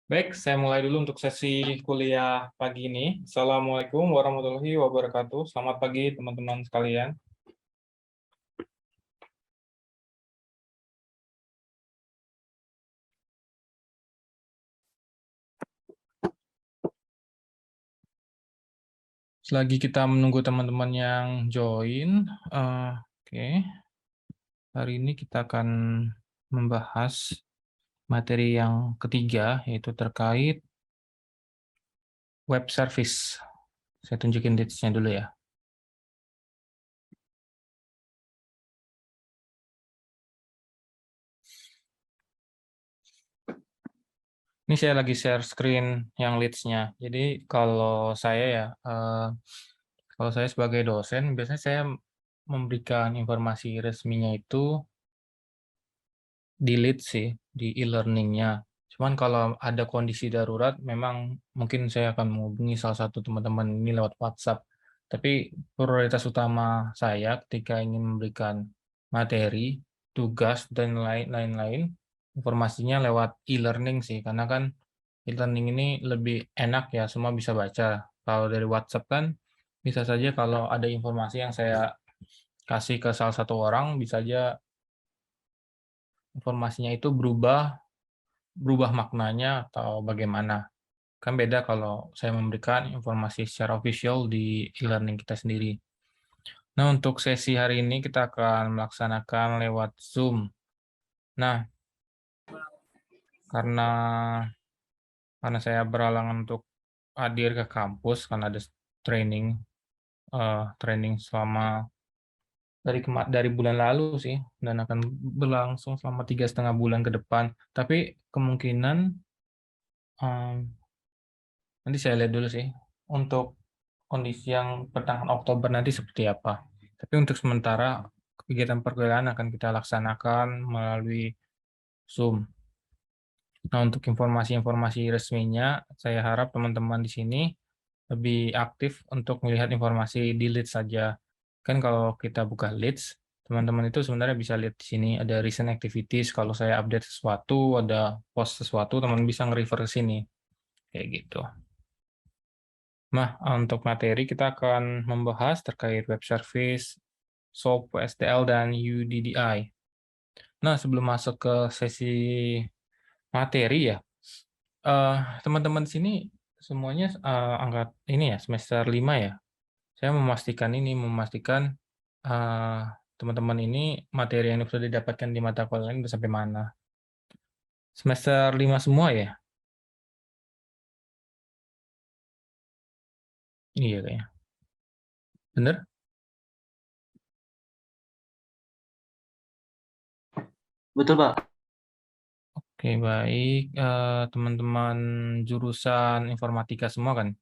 Baik, saya mulai dulu untuk sesi kuliah pagi ini. Assalamualaikum warahmatullahi wabarakatuh. Selamat pagi, teman-teman sekalian. Selagi kita menunggu teman-teman yang join, oke, hari ini kita akan membahas materi yang ketiga, yaitu terkait web service. Saya tunjukin dates-nya dulu ya. Ini saya lagi share screen yang leads-nya. Jadi kalau saya ya, kalau saya sebagai dosen, biasanya saya memberikan informasi resminya itu di lead sih, di e-learning-nya. Cuman kalau ada kondisi darurat, memang mungkin saya akan menghubungi salah satu teman-teman ini lewat WhatsApp. Tapi prioritas utama saya ketika ingin memberikan materi, tugas, dan lain-lain, informasinya lewat e-learning sih. Karena kan e-learning ini lebih enak ya, semua bisa baca. Kalau dari WhatsApp kan, bisa saja kalau ada informasi yang saya kasih ke salah satu orang, bisa aja informasinya itu berubah maknanya atau bagaimana. Kan beda kalau saya memberikan informasi secara official di e-learning kita sendiri. Nah, untuk sesi hari ini kita akan melaksanakan lewat Zoom. Nah, karena saya berhalangan untuk hadir ke kampus karena ada training training selama dari bulan lalu sih, dan akan berlangsung selama 3,5 bulan ke depan. Tapi kemungkinan nanti saya lihat dulu sih untuk kondisi yang pertengahan Oktober nanti seperti apa. Tapi untuk sementara kegiatan perkuliahan akan kita laksanakan melalui Zoom. Nah, untuk informasi-informasi resminya, saya harap teman-teman di sini lebih aktif untuk melihat informasi di leads saja. Kan kalau kita buka leads, teman-teman itu sebenarnya bisa lihat di sini ada recent activities. Kalau saya update sesuatu, ada post sesuatu, teman bisa nge-refer ke sini. Kayak gitu. Nah, untuk materi kita akan membahas terkait web service, SOAP, STL, dan UDDI. Nah, sebelum masuk ke sesi materi ya, teman-teman di sini semuanya angkat ini ya, semester 5 ya. Saya memastikan eh, teman-teman ini materi yang sudah didapatkan di mata kuliah ini sampai mana. Semester 5 semua ya? Iya kayaknya. Bener? Betul, Pak. Oke, baik. Teman-teman jurusan informatika semua kan?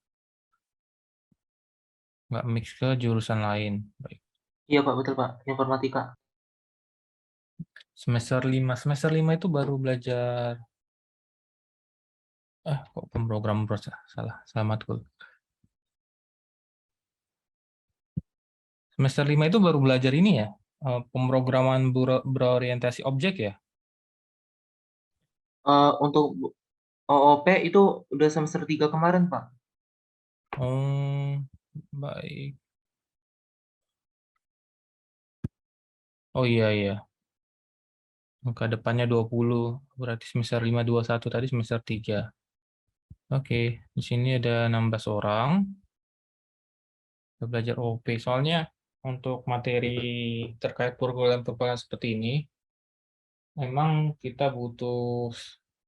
Nggak mix ke jurusan lain. Baik. Iya, Pak, betul, Pak. Informatika. Semester lima itu baru belajar, kok pemrograman salah, salah matkul. Semester 5 itu baru belajar ini ya, pemrograman berorientasi objek ya? Untuk OOP itu udah semester 3 kemarin, Pak. Oh, baik. Oh iya, iya. Maka depannya 20, berarti semester 5 21 tadi semester 3. Oke, di sini ada 16 orang. Kita belajar OP. Soalnya untuk materi terkait perkuliahan seperti ini, memang kita butuh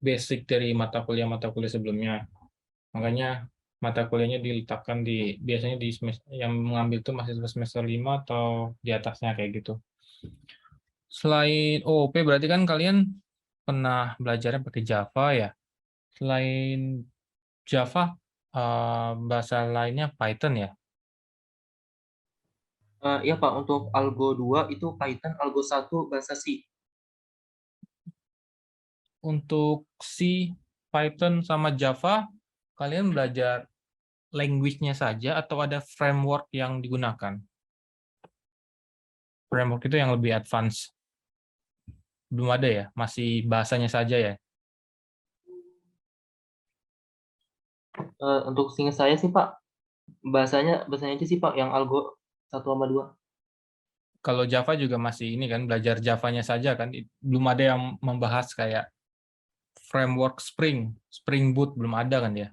basic dari mata kuliah sebelumnya. Makanya mata kuliahnya diletakkan biasanya di semester, yang mengambil itu masih semester 5 atau di atasnya kayak gitu. Selain OOP berarti kan kalian pernah belajarnya pakai Java ya. Selain Java, bahasa lainnya Python ya. Iya, Pak, untuk Algo 2 itu Python, Algo 1 bahasa C. Untuk C, Python sama Java, kalian belajar language-nya saja atau ada framework yang digunakan? Framework itu yang lebih advance. Belum ada ya, masih bahasanya saja ya. Untuk seingat saya sih, Pak, bahasanya aja sih, Pak, yang Algo 1 sama 2. Kalau Java juga masih ini kan, belajar Java-nya saja kan, belum ada yang membahas kayak framework Spring Boot belum ada kan ya.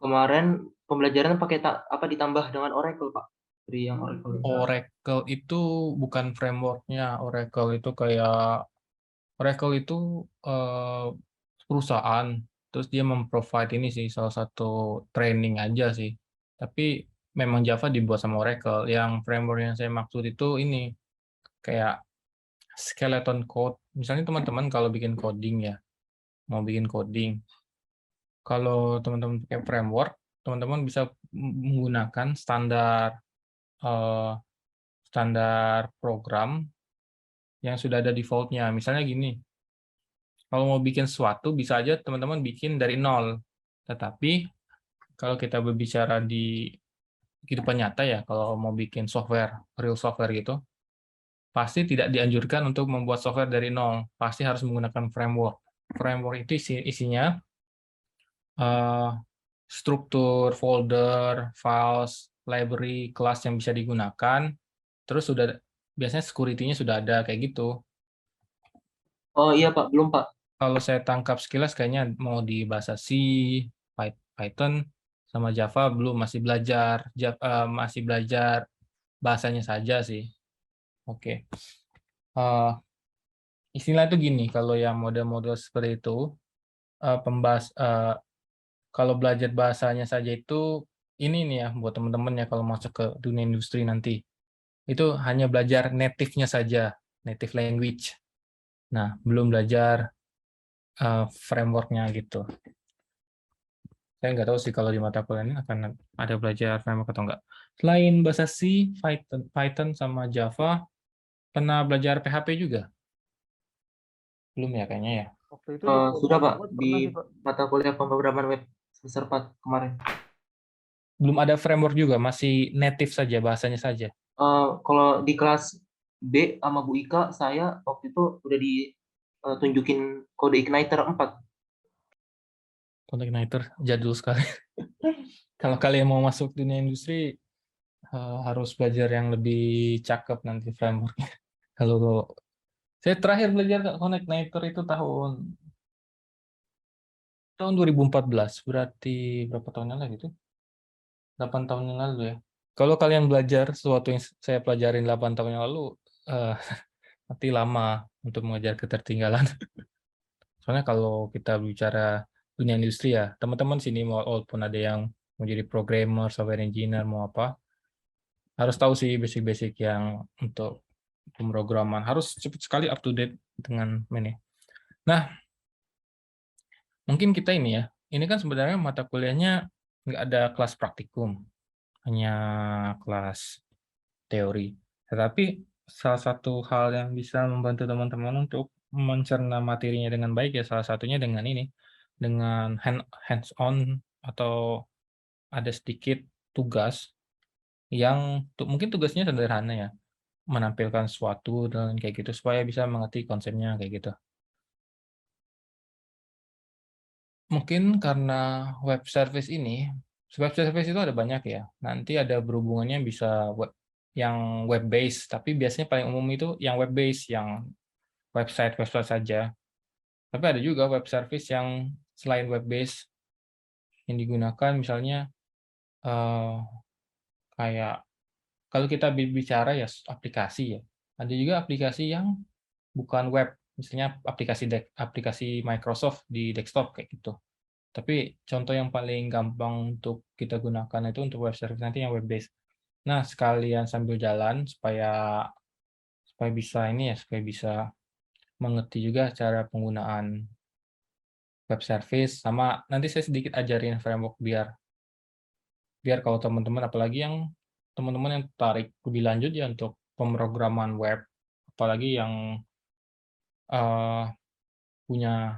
Kemarin pembelajaran pakai ditambah dengan Oracle, Pak, dari yang Oracle. Oracle itu bukan framework-nya, Oracle itu perusahaan, terus dia memprovide ini sih salah satu training aja sih. Tapi memang Java dibuat sama Oracle. Yang framework yang saya maksud itu ini kayak skeleton code. Misalnya teman-teman kalau bikin coding ya, mau bikin coding, kalau teman-teman pakai framework, teman-teman bisa menggunakan eh, standar program yang sudah ada default-nya. Misalnya gini, kalau mau bikin sesuatu bisa aja teman-teman bikin dari nol. Tetapi kalau kita berbicara di kehidupan nyata ya, kalau mau bikin software, real software gitu, pasti tidak dianjurkan untuk membuat software dari nol. Pasti harus menggunakan framework. Framework itu isinya eh, struktur, folder, files, library, kelas yang bisa digunakan. Terus biasanya security-nya sudah ada kayak gitu. Oh iya, Pak, belum, Pak. Kalau saya tangkap sekilas kayaknya mau di bahasa C, Python, sama Java belum, masih belajar bahasanya saja sih. Oke. Istilah itu gini, kalau yang model-model seperti itu, kalau belajar bahasanya saja itu, ini nih ya, buat teman-teman ya kalau masuk ke dunia industri nanti, itu hanya belajar native-nya saja, native language. Nah, belum belajar framework-nya gitu. Saya nggak tahu sih kalau di mata kuliah ini akan ada belajar framework atau enggak. Selain bahasa C, Python sama Java, pernah belajar PHP juga? Belum ya kayaknya ya. Waktu itu di Sudah, Pak, buat di pernah sih, Pak. mata kuliah pemrograman web semester 4 kemarin. Belum ada framework juga, masih native saja, bahasanya saja. Kalau di kelas B sama Bu Ika, saya waktu itu udah ditunjukin kode Igniter 4. Contact Igniter jadul sekali. Kalau kalian mau masuk dunia industri, harus belajar yang lebih cakep nanti frameworknya. Kalau saya terakhir belajar Connect Igniter itu tahun 2014, berarti berapa tahun yang lalu itu? 8 tahun yang lalu ya. Kalau kalian belajar sesuatu yang saya pelajarin 8 tahun yang lalu, nanti lama untuk mengejar ketertinggalan. Soalnya kalau kita bicara dunia industri ya, teman-teman sini walaupun ada yang mau jadi programmer, software engineer, mau apa, harus tahu sih basic-basic yang untuk pemrograman. Harus cepat sekali up to date dengan ini. Nah, mungkin kita ini ya, ini kan sebenarnya mata kuliahnya nggak ada kelas praktikum, hanya kelas teori. Tetapi salah satu hal yang bisa membantu teman-teman untuk mencerna materinya dengan baik ya salah satunya dengan ini, dengan hands-on atau ada sedikit tugas yang mungkin tugasnya sederhana ya, menampilkan sesuatu dan kayak gitu supaya bisa mengerti konsepnya kayak gitu. Mungkin karena web service itu ada banyak ya. Nanti ada berhubungannya bisa yang web base, tapi biasanya paling umum itu yang web base, yang website saja. Tapi ada juga web service yang selain web base yang digunakan misalnya eh, kayak kalau kita bicara ya aplikasi ya. Ada juga aplikasi yang bukan web, misalnya aplikasi Microsoft di desktop kayak gitu. Tapi contoh yang paling gampang untuk kita gunakan itu untuk web service nanti yang web based. Nah, sekalian sambil jalan supaya bisa ini ya, supaya bisa mengerti juga cara penggunaan web service sama nanti saya sedikit ajarin framework biar biar kalau teman-teman apalagi yang teman-teman yang tarik lebih lanjut ya untuk pemrograman web apalagi yang uh, punya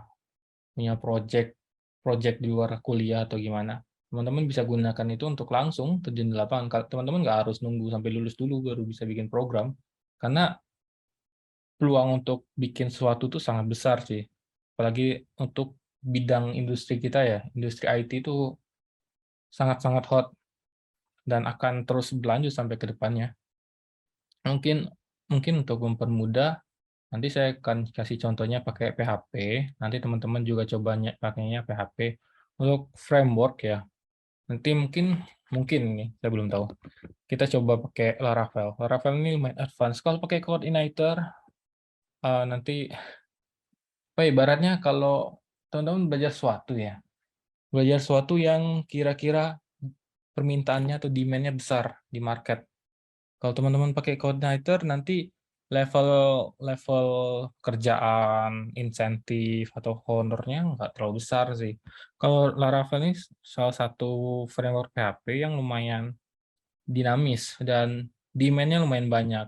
punya project di luar kuliah atau gimana teman-teman bisa gunakan itu untuk langsung terjun di lapangan teman-teman nggak harus nunggu sampai lulus dulu baru bisa bikin program karena peluang untuk bikin sesuatu tuh sangat besar sih apalagi untuk bidang industri kita ya industri IT itu sangat-sangat hot dan akan terus berlanjut sampai ke depannya. Mungkin untuk mempermudah, nanti saya akan kasih contohnya pakai PHP. Nanti teman-teman juga coba pakainya PHP. Untuk framework ya, nanti mungkin nih, saya belum tahu. Kita coba pakai Laravel. Laravel ini lumayan advance. Kalau pakai Coordinator, nanti ibaratnya kalau teman-teman belajar sesuatu ya, belajar sesuatu yang kira-kira permintaannya atau demand-nya besar di market. Kalau teman-teman pakai Coordinator, nanti level level kerjaan, insentif, atau honornya nggak terlalu besar sih. Kalau Laravel ini salah satu framework PHP yang lumayan dinamis dan demand-nya lumayan banyak.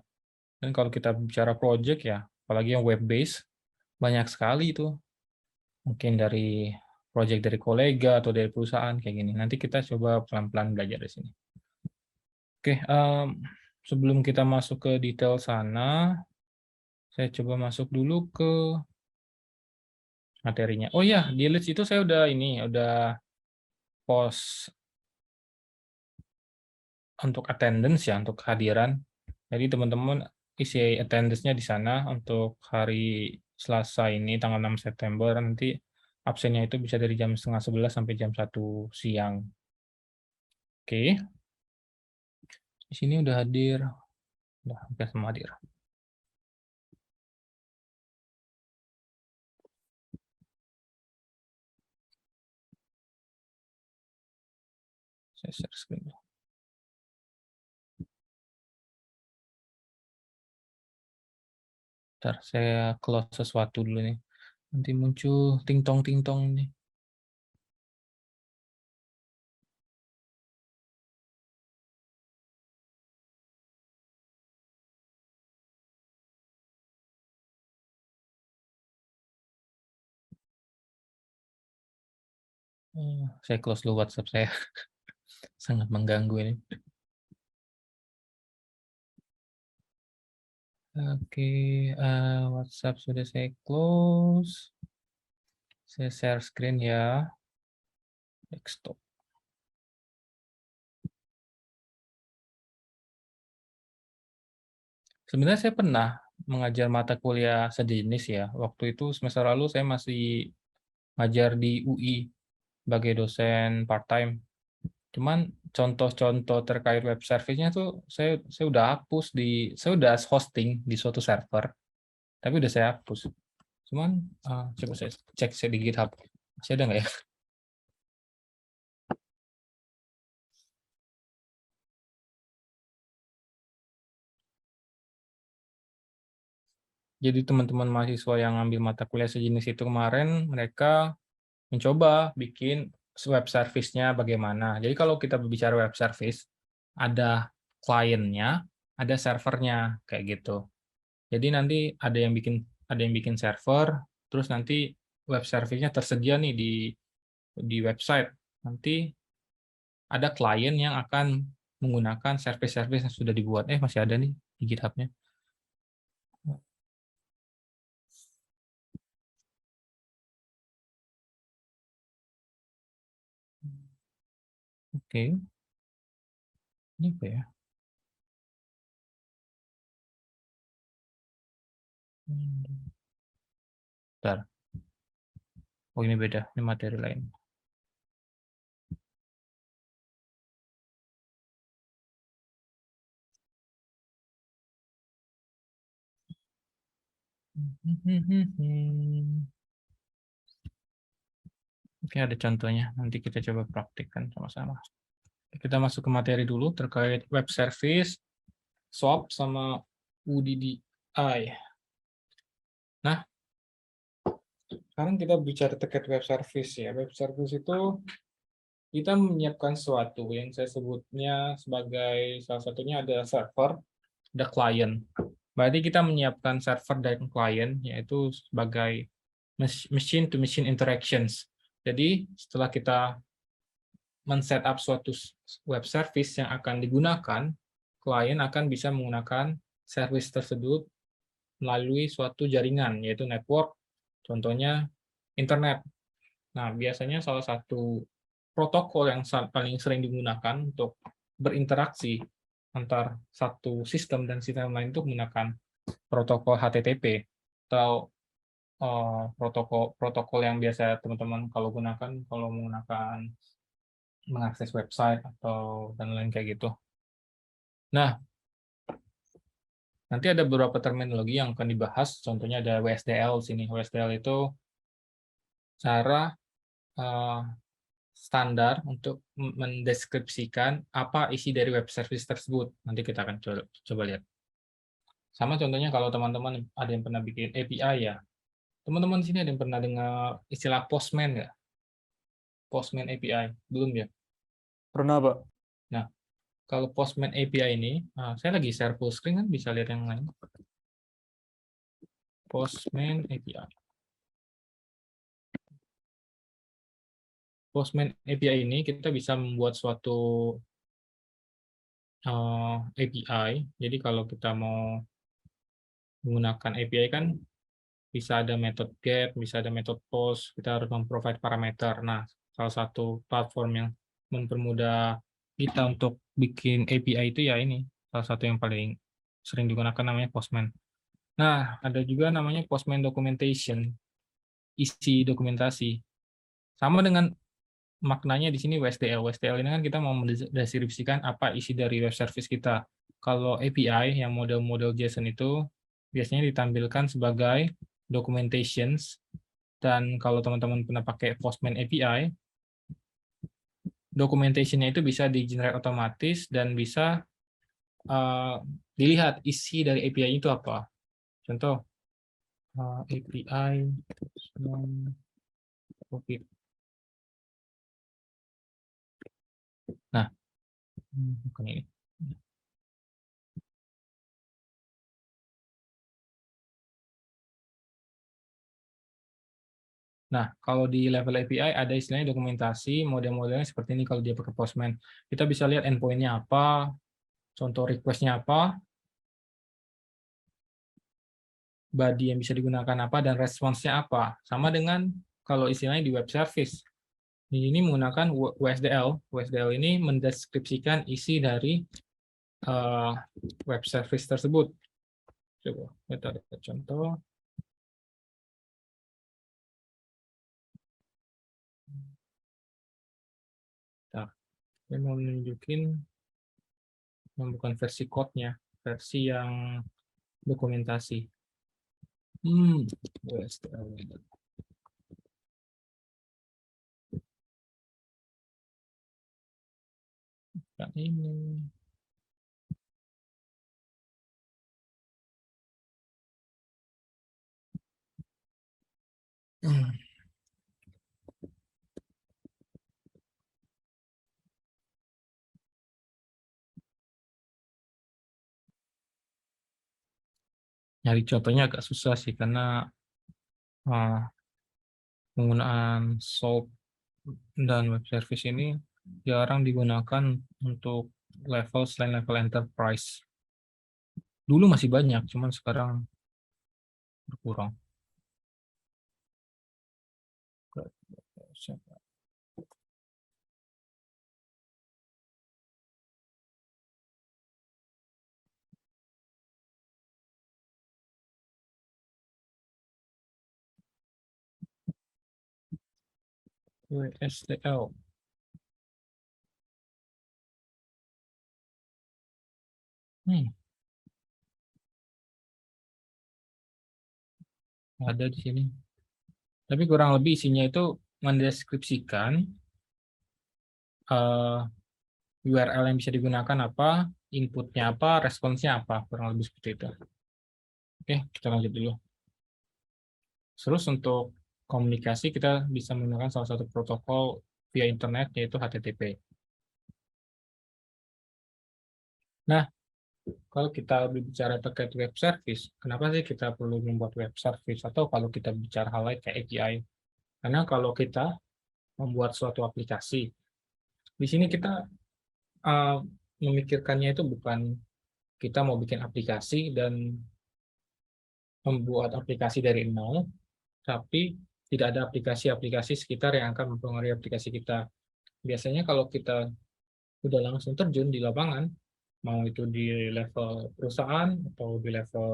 Dan kalau kita bicara project ya, apalagi yang web-based, banyak sekali itu. Mungkin dari project dari kolega atau dari perusahaan kayak gini. Nanti kita coba pelan-pelan belajar di sini. Oke, sebelum kita masuk ke detail sana, saya coba masuk dulu ke materinya. Oh ya, di list itu saya udah post untuk attendance ya, untuk kehadiran. Jadi teman-teman isi attendance-nya di sana untuk hari Selasa ini, tanggal 6 September, nanti absennya itu bisa dari jam 10:30 sampai jam 1 siang. Oke, di sini udah hadir, udah hampir semua hadir. Saya share screen dulu. Bentar, saya close sesuatu dulu nih. Nanti muncul ting-tong nih. Saya close dulu WhatsApp saya. Sangat mengganggu ini. Oke, WhatsApp sudah saya close. Saya share screen ya. Desktop. Sebenarnya saya pernah mengajar mata kuliah sejenis ya. Waktu itu semester lalu saya masih ngajar di UI sebagai dosen part-time. Cuman contoh-contoh terkait web service-nya tuh saya udah hapus saya udah hosting di suatu server, tapi udah saya hapus. Cuman coba saya cek di GitHub. Masih ada nggak ya? Jadi teman-teman mahasiswa yang ngambil mata kuliah sejenis itu kemarin, mereka mencoba bikin web service-nya bagaimana. Jadi kalau kita berbicara web service, ada kliennya, ada servernya, kayak gitu. Jadi nanti ada yang bikin server, terus nanti web service-nya tersedia nih di website. Nanti ada klien yang akan menggunakan service-service yang sudah dibuat. Masih ada nih di GitHub-nya. Oke. Ini apa ya? Bentar. Oh, ini beda. Ini materi lain. Oke, ada contohnya. Nanti kita coba praktikkan sama-sama. Kita masuk ke materi dulu terkait web service, SOAP, sama UDDI. Nah, sekarang kita bicara terkait web service ya. Web service itu kita menyiapkan sesuatu yang saya sebutnya sebagai salah satunya ada server, ada client. Berarti kita menyiapkan server dan client yaitu sebagai machine to machine interactions. Jadi setelah kita men-setup suatu web service yang akan digunakan, klien akan bisa menggunakan service tersebut melalui suatu jaringan, yaitu network, contohnya internet. Nah, biasanya salah satu protokol yang paling sering digunakan untuk berinteraksi antar satu sistem dan sistem lain itu menggunakan protokol HTTP atau protokol yang biasa teman-teman kalau gunakan kalau menggunakan mengakses website atau dan lain kayak gitu. Nah, nanti ada beberapa terminologi yang akan dibahas, contohnya ada WSDL sini. WSDL itu cara standar untuk mendeskripsikan apa isi dari web service tersebut. Nanti kita akan coba lihat. Sama contohnya kalau teman-teman ada yang pernah bikin API ya. Teman-teman di sini ada yang pernah dengar istilah Postman nggak? Postman API? Belum ya? Pernah, Pak. Nah, kalau Postman API ini, saya lagi share full screen kan, bisa lihat yang lain. Postman API. Postman API ini kita bisa membuat suatu API. Jadi kalau kita mau menggunakan API kan bisa ada metode get, bisa ada metode post, kita harus memprovide parameter. Nah, salah satu platform yang mempermudah kita untuk bikin API itu ya ini, salah satu yang paling sering digunakan namanya Postman. Nah, ada juga namanya Postman Documentation, isi dokumentasi. Sama dengan maknanya di sini WSDL. WSDL ini kan kita mau mendeskripsikan apa isi dari web service kita. Kalau API yang model-model JSON itu biasanya ditampilkan sebagai documentations, dan kalau teman-teman pernah pakai Postman API, documentation-nya itu bisa di-generate otomatis dan bisa dilihat isi dari API itu apa. Contoh, API COVID. Nah, bukan ini. Nah, kalau di level API ada istilahnya dokumentasi, model-modelnya seperti ini kalau dia pakai Postman. Kita bisa lihat endpoint-nya apa, contoh request-nya apa, body yang bisa digunakan apa, dan response-nya apa. Sama dengan kalau istilahnya di web service. Ini menggunakan WSDL. WSDL ini mendeskripsikan isi dari web service tersebut. Coba kita lihat contoh. Nah, saya mau nunjukin yang bukan versi code-nya, versi yang dokumentasi. WSDL. Nah, ini. Nyari contohnya agak susah sih karena penggunaan SOAP dan web service ini jarang digunakan untuk level selain level enterprise. Dulu masih banyak, cuman sekarang berkurang. WSDL. Ada di sini. Tapi kurang lebih isinya itu mendeskripsikan URL yang bisa digunakan apa, inputnya apa, responsnya apa, kurang lebih seperti itu. Oke, kita lanjut dulu. Terus untuk komunikasi kita bisa menggunakan salah satu protokol via internet yaitu HTTP. Nah, kalau kita berbicara terkait web service, kenapa sih kita perlu membuat web service? Atau kalau kita bicara hal lain kayak API? Karena kalau kita membuat suatu aplikasi, di sini kita memikirkannya itu bukan kita mau bikin aplikasi dan membuat aplikasi dari nol, tapi tidak ada aplikasi-aplikasi sekitar yang akan mempengaruhi aplikasi kita. biasanya kalau kita udah langsung terjun di lapangan, mau itu di level perusahaan atau di level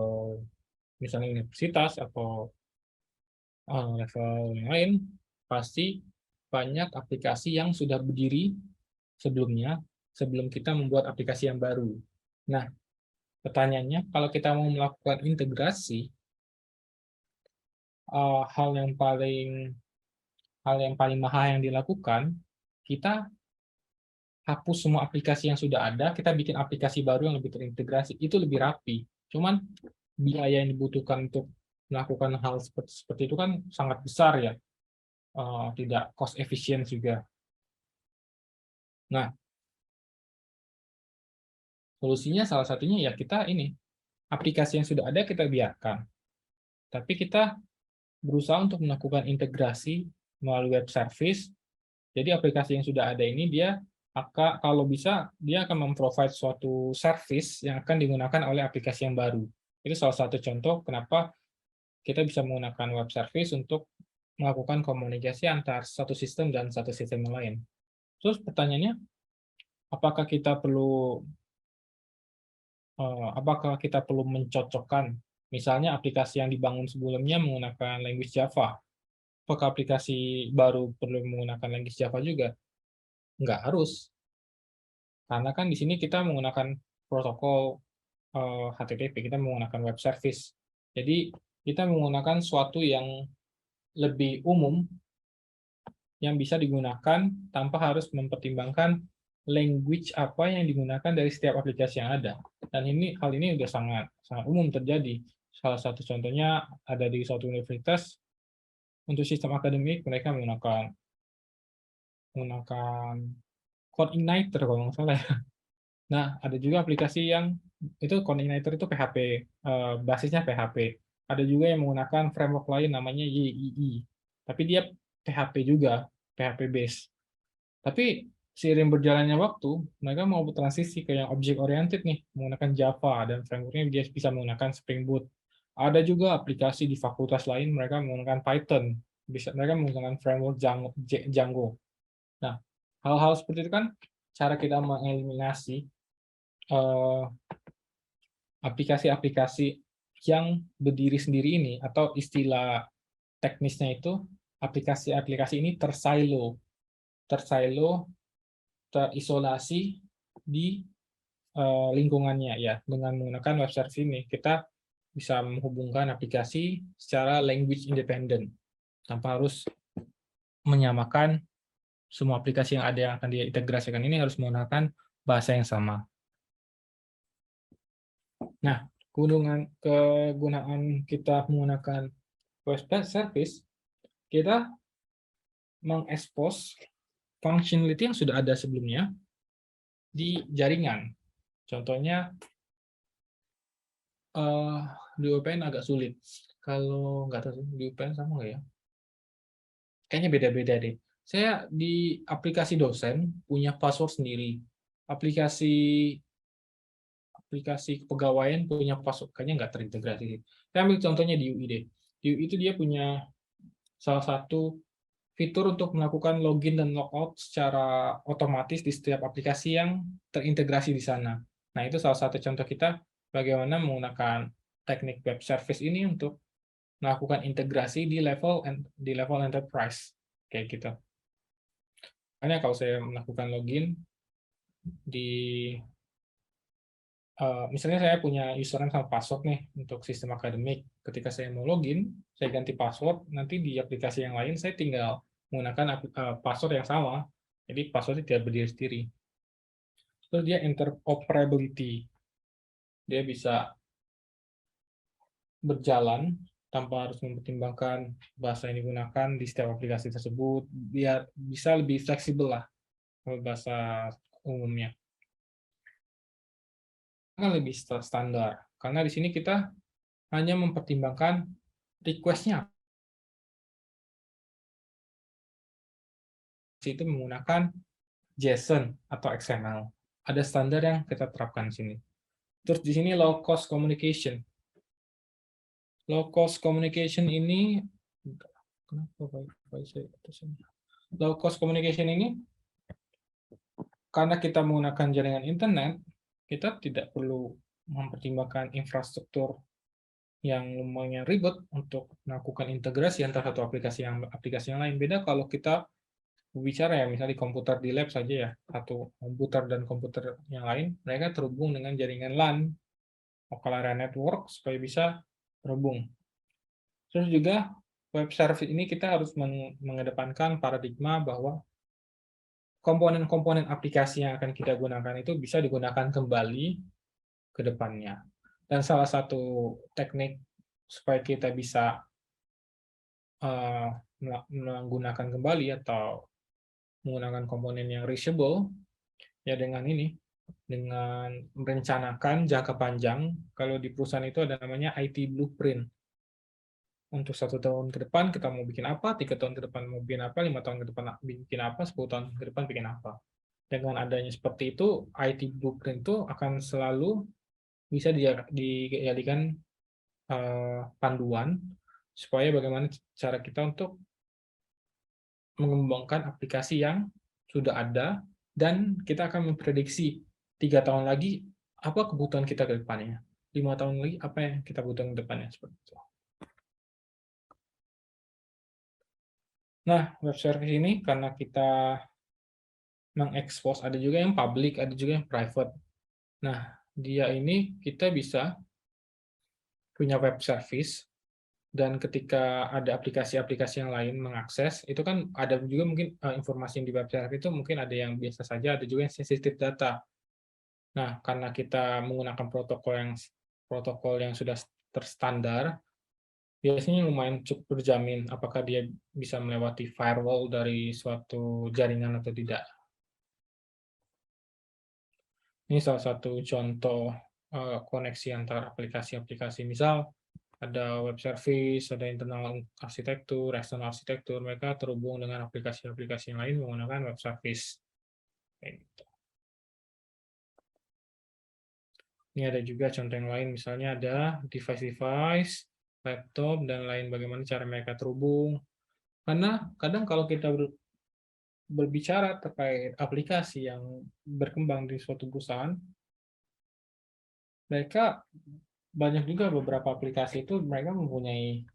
misalnya universitas atau level yang lain, pasti banyak aplikasi yang sudah berdiri sebelumnya, sebelum kita membuat aplikasi yang baru. Nah, pertanyaannya, kalau kita mau melakukan integrasi, hal yang paling mahal yang dilakukan, kita hapus semua aplikasi yang sudah ada, kita bikin aplikasi baru yang lebih terintegrasi, itu lebih rapi. Cuman biaya yang dibutuhkan untuk melakukan hal seperti itu kan sangat besar ya, tidak cost efficient juga. Nah, solusinya salah satunya ya kita ini, aplikasi yang sudah ada kita biarkan, tapi kita berusaha untuk melakukan integrasi melalui web service. Jadi aplikasi yang sudah ada ini dia akan, kalau bisa, dia akan memprovide suatu service yang akan digunakan oleh aplikasi yang baru. Itu salah satu contoh kenapa kita bisa menggunakan web service untuk melakukan komunikasi antar satu sistem dan satu sistem yang lain. Terus pertanyaannya, apakah kita perlu mencocokkan, misalnya aplikasi yang dibangun sebelumnya menggunakan language Java, apakah aplikasi baru perlu menggunakan language Java juga? Nggak harus, karena kan di sini kita menggunakan protokol HTTP, kita menggunakan web service. Jadi kita menggunakan suatu yang lebih umum yang bisa digunakan tanpa harus mempertimbangkan language apa yang digunakan dari setiap aplikasi yang ada. Dan hal ini sudah sangat umum terjadi. Salah satu contohnya ada di suatu universitas, untuk sistem akademik mereka menggunakan Codeigniter kalau nggak salah ya. Nah, ada juga aplikasi yang itu Codeigniter itu PHP, basisnya PHP. Ada juga yang menggunakan framework lain namanya YII, tapi dia PHP juga, PHP base. Tapi seiring berjalannya waktu, mereka mau bertransisi ke yang object oriented nih, menggunakan Java, dan frameworknya dia bisa menggunakan Spring Boot. Ada juga aplikasi di fakultas lain mereka menggunakan Python, mereka menggunakan framework Django. Nah, hal-hal seperti itu kan cara kita mengeliminasi aplikasi-aplikasi yang berdiri sendiri ini, atau istilah teknisnya itu aplikasi-aplikasi ini tersilo, terisolasi di lingkungannya ya. Dengan menggunakan web service ini kita bisa menghubungkan aplikasi secara language independent tanpa harus menyamakan semua aplikasi yang ada yang akan diintegrasikan ini harus menggunakan bahasa yang sama. Nah, kegunaan kita menggunakan web service, kita mengekspos functionality yang sudah ada sebelumnya di jaringan. Contohnya, di VPN agak sulit. Kalau nggak tahu di VPN sama nggak ya? Kayaknya beda-beda deh. Saya di aplikasi dosen punya password sendiri. Aplikasi kepegawaian punya password, kayaknya nggak terintegrasi. Saya ambil contohnya di UI deh. Di UI itu dia punya salah satu fitur untuk melakukan login dan logout secara otomatis di setiap aplikasi yang terintegrasi di sana. Nah, itu salah satu contoh kita bagaimana menggunakan teknik web service ini untuk melakukan integrasi di level enterprise kayak gitu. Hanya kalau saya melakukan login di misalnya saya punya username sama password nih untuk sistem akademik. Ketika saya mau login, saya ganti password, nanti di aplikasi yang lain saya tinggal menggunakan password yang sama. Jadi passwordnya tidak berdiri sendiri. Terus dia interoperability. Dia bisa berjalan tanpa harus mempertimbangkan bahasa yang digunakan di setiap aplikasi tersebut. Biar bisa lebih fleksibel lah bahasa umumnya. Kan lebih standar. Karena di sini kita hanya mempertimbangkan request-nya itu menggunakan JSON atau XML. Ada standar yang kita terapkan di sini. Terus di sini low cost communication. Low cost communication ini low cost communication ini karena kita menggunakan jaringan internet, kita tidak perlu mempertimbangkan infrastruktur yang lumayan ribet untuk melakukan integrasi antara satu aplikasi yang lain. Beda kalau kita berbicara ya, misalnya di komputer di lab saja ya, satu komputer dan komputer yang lain, mereka terhubung dengan jaringan LAN, local area network, supaya bisa terhubung. Terus juga web service ini kita harus mengedepankan paradigma bahwa komponen-komponen aplikasi yang akan kita gunakan itu bisa digunakan kembali ke depannya. Dan salah satu teknik supaya kita bisa eh, menggunakan kembali atau menggunakan komponen yang reachable, ya dengan ini, dengan merencanakan jangka panjang. Kalau di perusahaan itu ada namanya IT blueprint. Untuk 1 tahun ke depan kita mau bikin apa, 3 tahun ke depan mau bikin apa, 5 tahun ke depan bikin apa, 10 tahun ke depan bikin apa. Dengan adanya seperti itu, IT blueprint itu akan selalu bisa dijadikan panduan supaya bagaimana cara kita untuk mengembangkan aplikasi yang sudah ada, dan kita akan memprediksi 3 tahun lagi apa kebutuhan kita ke depannya, 5 tahun lagi apa yang kita butuhkan ke depannya, seperti itu. Nah, web service ini karena kita mengekspos, ada juga yang public, ada juga yang private. Nah, dia ini kita bisa punya web service, dan ketika ada aplikasi-aplikasi yang lain mengakses, itu kan ada juga mungkin informasi yang di web service itu mungkin ada yang biasa saja, ada juga yang sensitif data. Nah, karena kita menggunakan protokol yang sudah terstandar, biasanya lumayan cukup berjamin apakah dia bisa melewati firewall dari suatu jaringan atau tidak. Ini salah satu contoh koneksi antar aplikasi-aplikasi. Misal, ada web service, ada internal arsitektur, external arsitektur, mereka terhubung dengan aplikasi-aplikasi yang lain menggunakan web service. Gitu. Ini ada juga contoh yang lain, misalnya ada device-device, laptop, dan lain bagaimana cara mereka terhubung. Karena kadang kalau kita berbicara terkait aplikasi yang berkembang di suatu perusahaan, mereka banyak juga beberapa aplikasi itu mereka mempunyai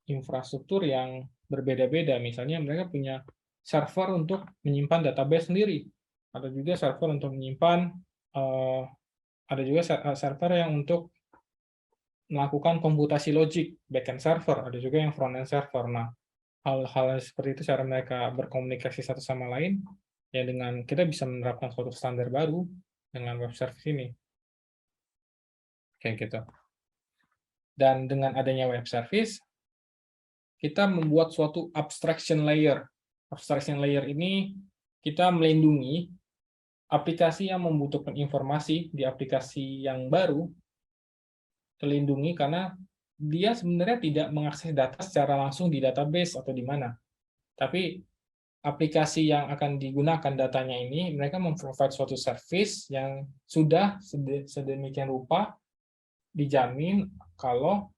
infrastruktur yang berbeda-beda. Misalnya mereka punya server untuk menyimpan database sendiri, atau juga server untuk menyimpan, ada juga server yang untuk melakukan komputasi logik, backend server, ada juga yang frontend server. Nah, hal-hal seperti itu cara mereka berkomunikasi satu sama lain, ya dengan kita bisa menerapkan suatu standar baru dengan web service ini. Kayak gitu. Dan dengan adanya web service, kita membuat suatu abstraction layer. Abstraction layer ini kita melindungi aplikasi yang membutuhkan informasi di aplikasi yang baru, terlindungi karena dia sebenarnya tidak mengakses data secara langsung di database atau di mana. Tapi aplikasi yang akan digunakan datanya ini, mereka memprovide suatu service yang sudah sedemikian rupa dijamin kalau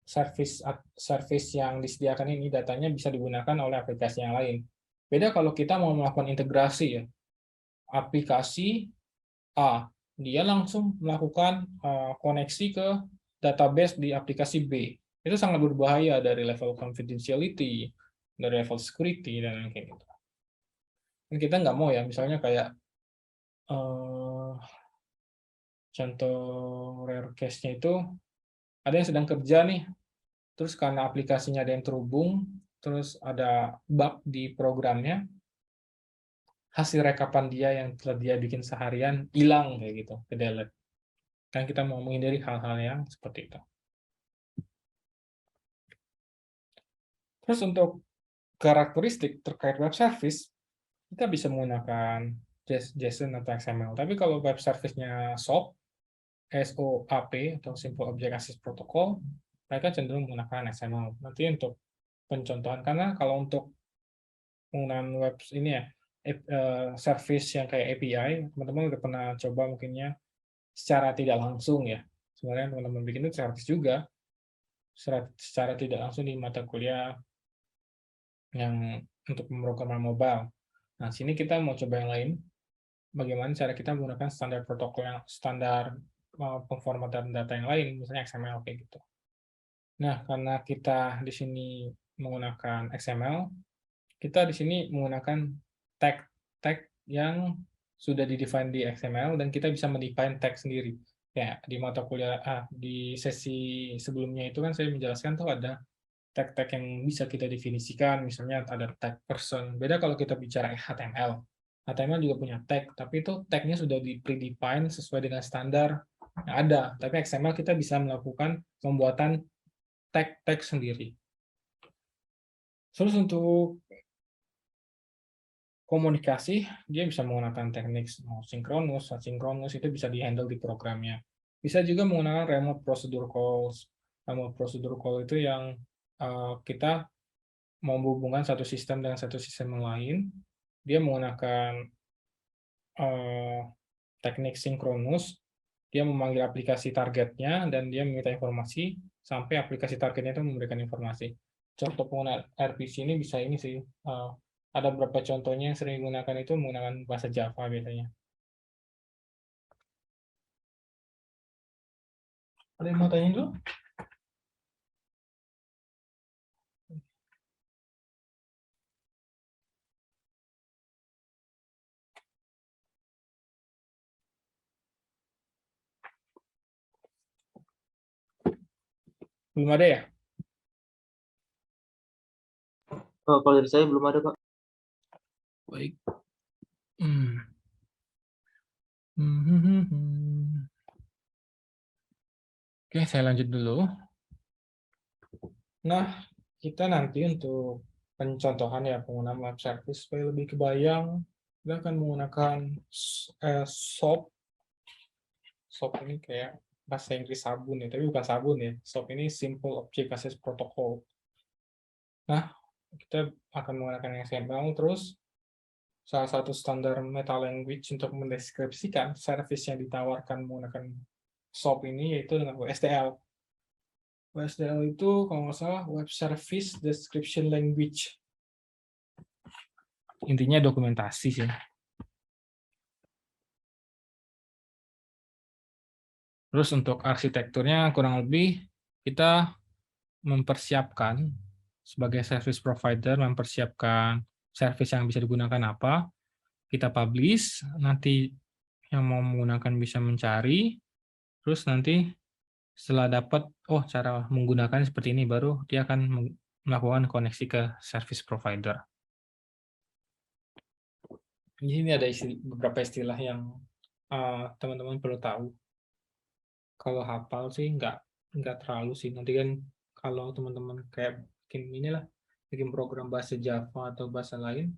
service yang disediakan ini datanya bisa digunakan oleh aplikasi yang lain. Beda kalau kita mau melakukan integrasi ya. Aplikasi A, dia langsung melakukan koneksi ke database di aplikasi B. Itu sangat berbahaya dari level confidentiality, dari level security, dan kayak gitu. Dan kita nggak mau ya, misalnya kayak contoh rare case-nya itu, ada yang sedang kerja nih, terus karena aplikasinya ada yang terhubung, terus ada bug di programnya, hasil rekapan dia yang telah dia bikin seharian hilang kayak gitu, ke delete. Kan kita mau menghindari hal-hal yang seperti itu. Terus untuk karakteristik terkait web service, kita bisa menggunakan JSON atau XML. Tapi kalau web service-nya SOAP, atau Simple Object Access Protocol, mereka cenderung menggunakan XML. Nanti untuk pencontohan, karena kalau untuk penggunaan web ini ya, service yang kayak API, teman-teman udah pernah coba mungkinnya secara tidak langsung ya. Sebenarnya teman-teman bikin itu service juga, secara tidak langsung di mata kuliah yang untuk pemrograman mobile. Nah, sini kita mau coba yang lain. bagaimana cara kita menggunakan standar protokol yang standar pemformatan data yang lain, misalnya XML kayak gitu. Nah, karena kita di sini menggunakan XML, kita di sini menggunakan tag yang sudah di-define di XML dan kita bisa mendefine tag sendiri. Ya, di mata kuliah di sesi sebelumnya itu kan saya menjelaskan tuh ada tag-tag yang bisa kita definisikan, misalnya ada tag person. Beda kalau kita bicara HTML. HTML juga punya tag, tapi itu tagnya sudah di-predefine sesuai dengan standar yang ada. Tapi XML kita bisa melakukan pembuatan tag-tag sendiri. Terus untuk komunikasi, dia bisa menggunakan teknik sinkronus, asinkronus, itu bisa di-handle di programnya. Bisa juga menggunakan remote procedure calls. Remote procedure call itu yang kita mau menghubungkan satu sistem dengan satu sistem yang lain, dia menggunakan teknik sinkronus, dia memanggil aplikasi targetnya, dan dia meminta informasi, sampai aplikasi targetnya itu memberikan informasi. Contoh penggunaan RPC ini bisa ini sih, ada beberapa contohnya yang sering digunakan itu menggunakan bahasa Java biasanya. Ada yang mau tanya dulu? Belum ada ya? Kalau dari saya belum ada, Pak. Baik. Oke, saya lanjut dulu. Nah, kita nanti untuk pencontohan ya penggunaan web service supaya lebih kebayang, kita akan menggunakan SOAP. SOAP ini kayak bahasa Inggris sabun ya, tapi bukan sabun ya. SOAP ini Simple Object Access Protocol. Nah, kita akan menggunakan XML terus. Salah satu standar meta language untuk mendeskripsikan service yang ditawarkan menggunakan SOAP ini yaitu dengan WSDL. WSDL itu kalau nggak salah Web Service Description Language. Intinya dokumentasi sih. Terus untuk arsitekturnya kurang lebih kita mempersiapkan sebagai service provider, mempersiapkan service yang bisa digunakan apa, kita publish, nanti yang mau menggunakan bisa mencari, terus nanti setelah dapat, oh cara menggunakan seperti ini, baru dia akan melakukan koneksi ke service provider. Di sini ada beberapa istilah yang teman-teman perlu tahu. Kalau hafal sih nggak terlalu sih. Nanti kan kalau teman-teman kayak bikin program bahasa Java atau bahasa lain,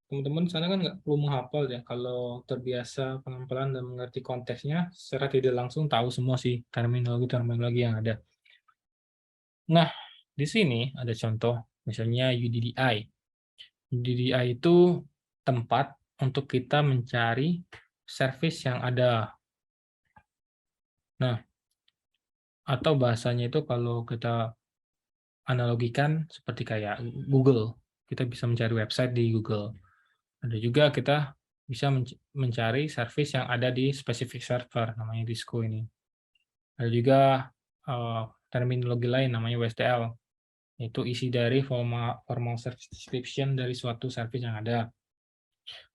teman-teman sana kan nggak perlu menghafal ya. Kalau terbiasa pelan-pelan dan mengerti konteksnya, secara tidak langsung tahu semua sih terminologi yang ada. Nah, di sini ada contoh, misalnya UDDI. UDDI itu tempat untuk kita mencari service yang ada. Nah, atau bahasanya itu kalau kita analogikan seperti kayak Google. Kita bisa mencari website di Google. Ada juga kita bisa mencari service yang ada di specific server, namanya Disco ini. Ada juga terminologi lain namanya WSDL, yaitu isi dari formal service description dari suatu service yang ada.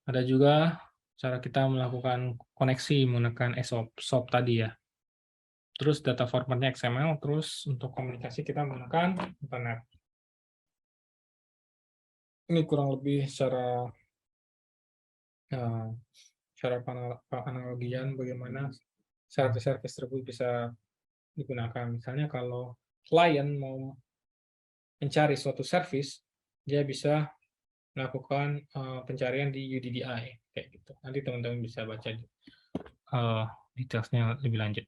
Ada juga cara kita melakukan koneksi menggunakan SOAP tadi ya. Terus data formatnya XML, terus untuk komunikasi kita menggunakan internet. Ini kurang lebih secara analogian bagaimana service tersebut bisa digunakan. Misalnya kalau klien mau mencari suatu service, dia bisa melakukan pencarian di UDDI kayak gitu. Nanti teman-teman bisa baca detailnya lebih lanjut.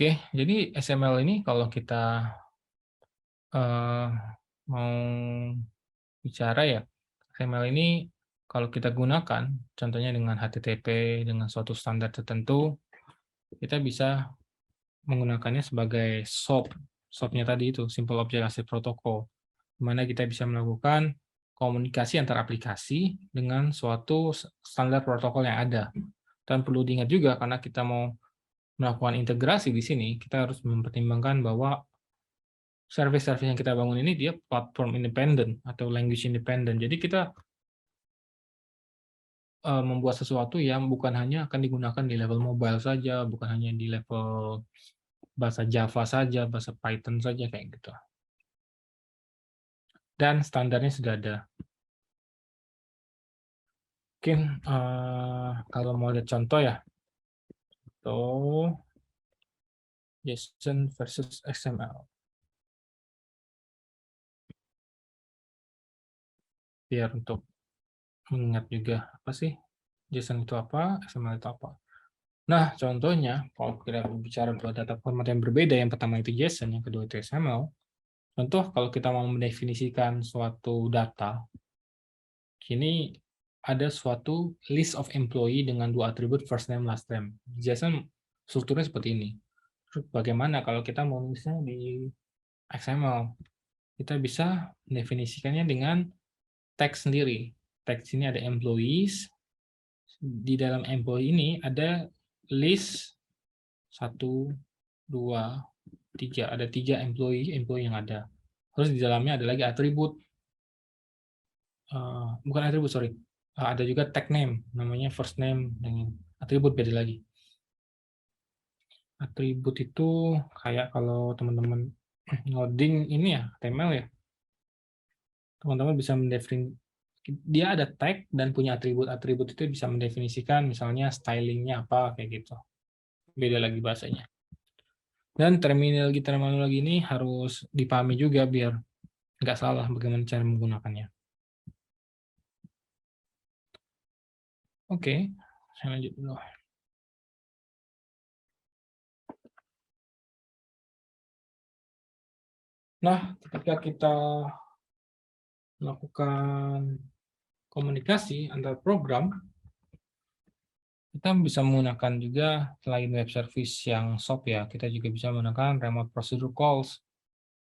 Oke, jadi XML ini kalau kita mau bicara ya, XML ini kalau kita gunakan, contohnya dengan HTTP, dengan suatu standar tertentu, kita bisa menggunakannya sebagai SOAP. SOAP-nya tadi itu, Simple Object Access Protocol. di mana kita bisa melakukan komunikasi antar aplikasi dengan suatu standar protokol yang ada. Dan perlu diingat juga, karena kita mau melakukan integrasi di sini, kita harus mempertimbangkan bahwa service-service yang kita bangun ini dia platform independent atau language independent. Jadi kita membuat sesuatu yang bukan hanya akan digunakan di level mobile saja, bukan hanya di level bahasa Java saja, bahasa Python saja, kayak gitu. Dan standarnya sudah ada. Mungkin kalau mau lihat contoh ya, JSON versus XML. Biar untuk mengingat juga apa sih JSON itu apa, XML itu apa. Nah, contohnya, kalau kita berbicara dua data format yang berbeda, yang pertama itu JSON, yang kedua itu XML. Contoh, kalau kita mau mendefinisikan suatu data, kini ada suatu list of employee dengan dua atribut first name, last name. JSON strukturnya seperti ini. Bagaimana kalau kita mau misalnya di XML? Kita bisa mendefinisikannya dengan teks sendiri. Teks ini ada employees. Di dalam employee ini ada list 1, 2, 3. Ada 3 employee yang ada. Terus di dalamnya ada lagi atribut. Bukan atribut, sorry. Ada juga tag name, namanya first name dengan atribut beda lagi. Atribut itu kayak kalau teman-teman ngoding ini ya, HTML ya, teman-teman bisa mendefinisikan, dia ada tag dan punya atribut itu bisa mendefinisikan misalnya stylingnya apa, kayak gitu. Beda lagi bahasanya. Dan terminologi ini harus dipahami juga biar nggak salah bagaimana cara menggunakannya. Oke, saya lanjut dulu. Nah, ketika kita melakukan komunikasi antar program, kita bisa menggunakan juga selain web service yang SOAP ya, kita juga bisa menggunakan remote procedure calls.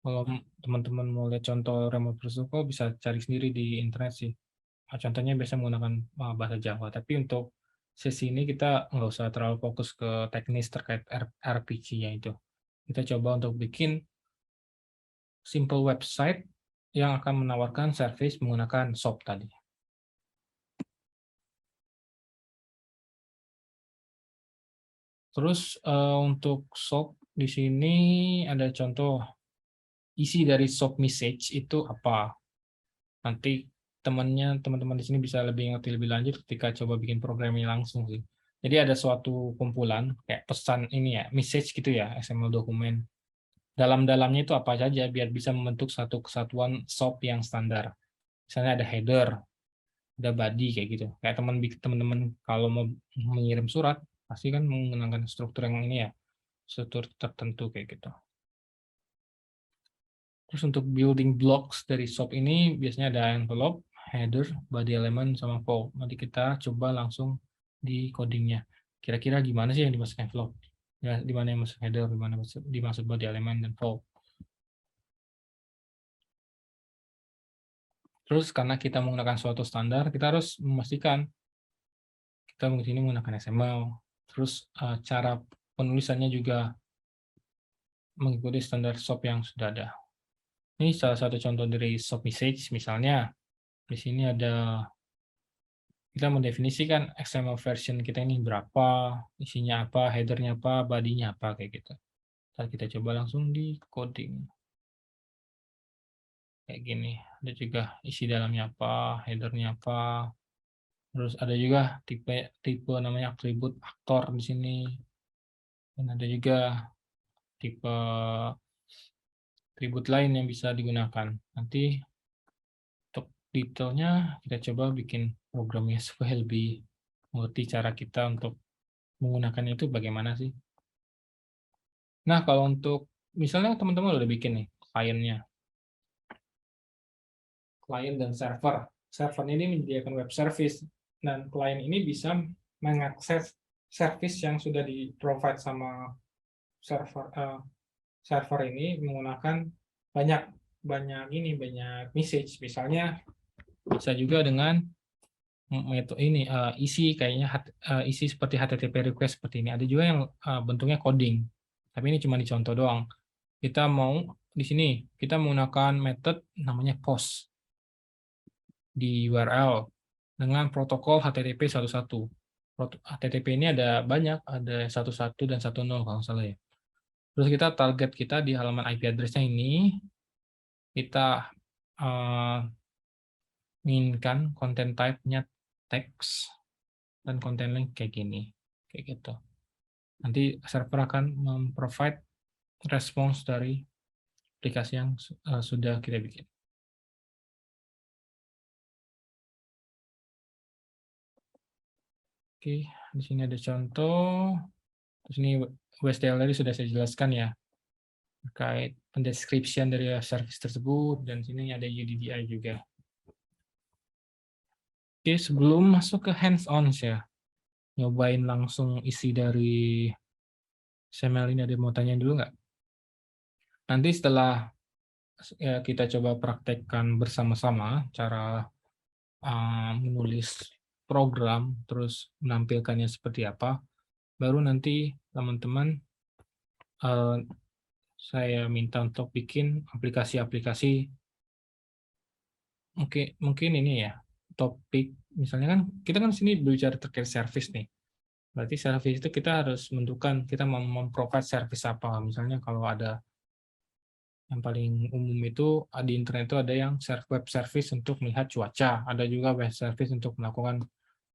Kalau teman-teman mau lihat contoh remote procedure call, bisa cari sendiri di internet sih. Contohnya biasa menggunakan bahasa Java, tapi untuk sesi ini kita nggak usah terlalu fokus ke teknis terkait RPG-nya itu. Kita coba untuk bikin simple website yang akan menawarkan service menggunakan SOAP tadi. Terus untuk SOAP di sini ada contoh isi dari SOAP message itu apa. Nanti teman-teman di sini bisa lebih ngerti lebih lanjut ketika coba bikin programnya langsung sih. Jadi ada suatu kumpulan kayak pesan ini ya, message gitu ya, XML dokumen. Dalam-dalamnya itu apa saja biar bisa membentuk satu kesatuan SOAP yang standar. Misalnya ada header, ada body kayak gitu. Kayak teman-teman kalau mau mengirim surat pasti kan menggunakan struktur yang ini ya, struktur tertentu kayak gitu. Terus untuk building blocks dari SOAP ini biasanya ada envelope, header, body element, sama form. Nanti kita coba langsung di codingnya. Kira-kira gimana sih yang dimaksud envelope? Ya, di mana yang masuk header, di mana dimaksud body element dan form. Terus karena kita menggunakan suatu standar, kita harus memastikan kita di sini menggunakan XML. Terus cara penulisannya juga mengikuti standar SOAP yang sudah ada. Ini salah satu contoh dari SOAP message, misalnya di sini ada kita mendefinisikan XML version kita ini berapa, isinya apa, headernya apa, body-nya apa, kayak gitu. Ntar kita coba langsung di coding. Kayak gini, ada juga isi dalamnya apa, headernya apa, terus ada juga tipe namanya atribut aktor di sini, dan ada juga tipe atribut lain yang bisa digunakan. Nanti untuk detailnya kita coba bikin programnya supaya lebih mengerti cara kita untuk menggunakannya itu bagaimana sih. Nah, kalau untuk misalnya teman-teman udah bikin nih kliennya, klien dan server. Server ini menyediakan web service dan klien ini bisa mengakses service yang sudah di-provide sama server server ini menggunakan banyak banyak message. Misalnya bisa juga dengan metode ini isi kayaknya isi seperti HTTP request seperti ini. Ada juga yang bentuknya coding. Tapi ini cuma dicontoh doang. Kita mau di sini kita menggunakan metode namanya post di URL dengan protokol HTTP 1.1. HTTP ini ada banyak, ada 1.1 dan 1.0 kalau nggak salah ya. Terus target kita di halaman IP address-nya ini, kita inginkan content type-nya teks dan content link kayak gini, kayak gitu. Nanti server akan memprovide respons dari aplikasi yang sudah kita bikin. Oke, di sini ada contoh. Terus ini WSDL tadi sudah saya jelaskan ya, terkait pendeskripsian dari service tersebut, dan sini ada UDDI juga. Oke, sebelum masuk ke hands-on ya, nyobain langsung isi dari XML ini, ada mau tanya dulu nggak? Nanti setelah ya, kita coba praktekkan bersama-sama cara menulis program, terus menampilkannya seperti apa, baru nanti teman-teman saya minta untuk bikin aplikasi-aplikasi. Mungkin ini ya, topik, misalnya kan kita kan sini bicara terkait service nih. Berarti service itu kita harus menentukan kita mau memprovide service apa. Misalnya kalau ada yang paling umum itu di internet itu ada yang web service untuk melihat cuaca, ada juga web service untuk melakukan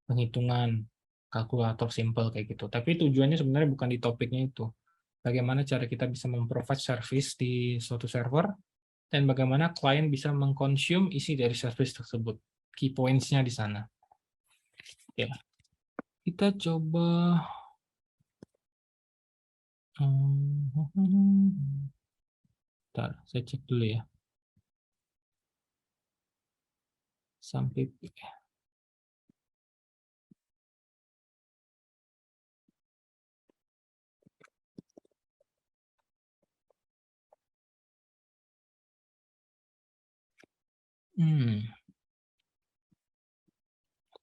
penghitungan kalkulator simple kayak gitu. Tapi tujuannya sebenarnya bukan di topiknya itu. Bagaimana cara kita bisa memprovide service di suatu server dan bagaimana klien bisa mengkonsum isi dari service tersebut. Key points-nya di sana. Ya. Kita coba bentar, saya cek dulu ya. Sampai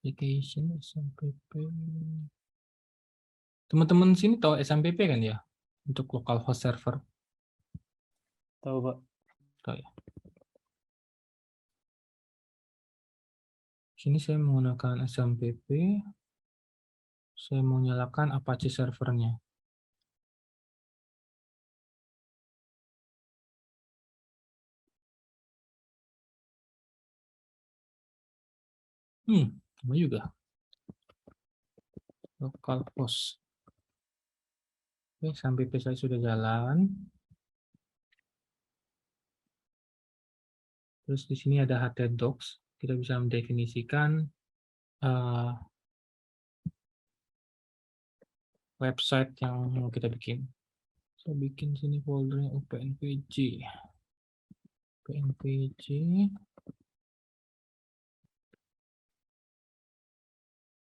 application SMPP. Teman-teman sini tahu SMPP kan ya? Untuk local host server. Tahu, Pak. Tahu ya. Sini saya menggunakan SMPP. Saya mau nyalakan Apache servernya. Sama juga. Localhost. Oke, SMPP saya sudah jalan. Terus di sini ada htdocs. Kita bisa mendefinisikan website yang mau kita bikin. Saya bikin sini foldernya UPnPG. PNPG.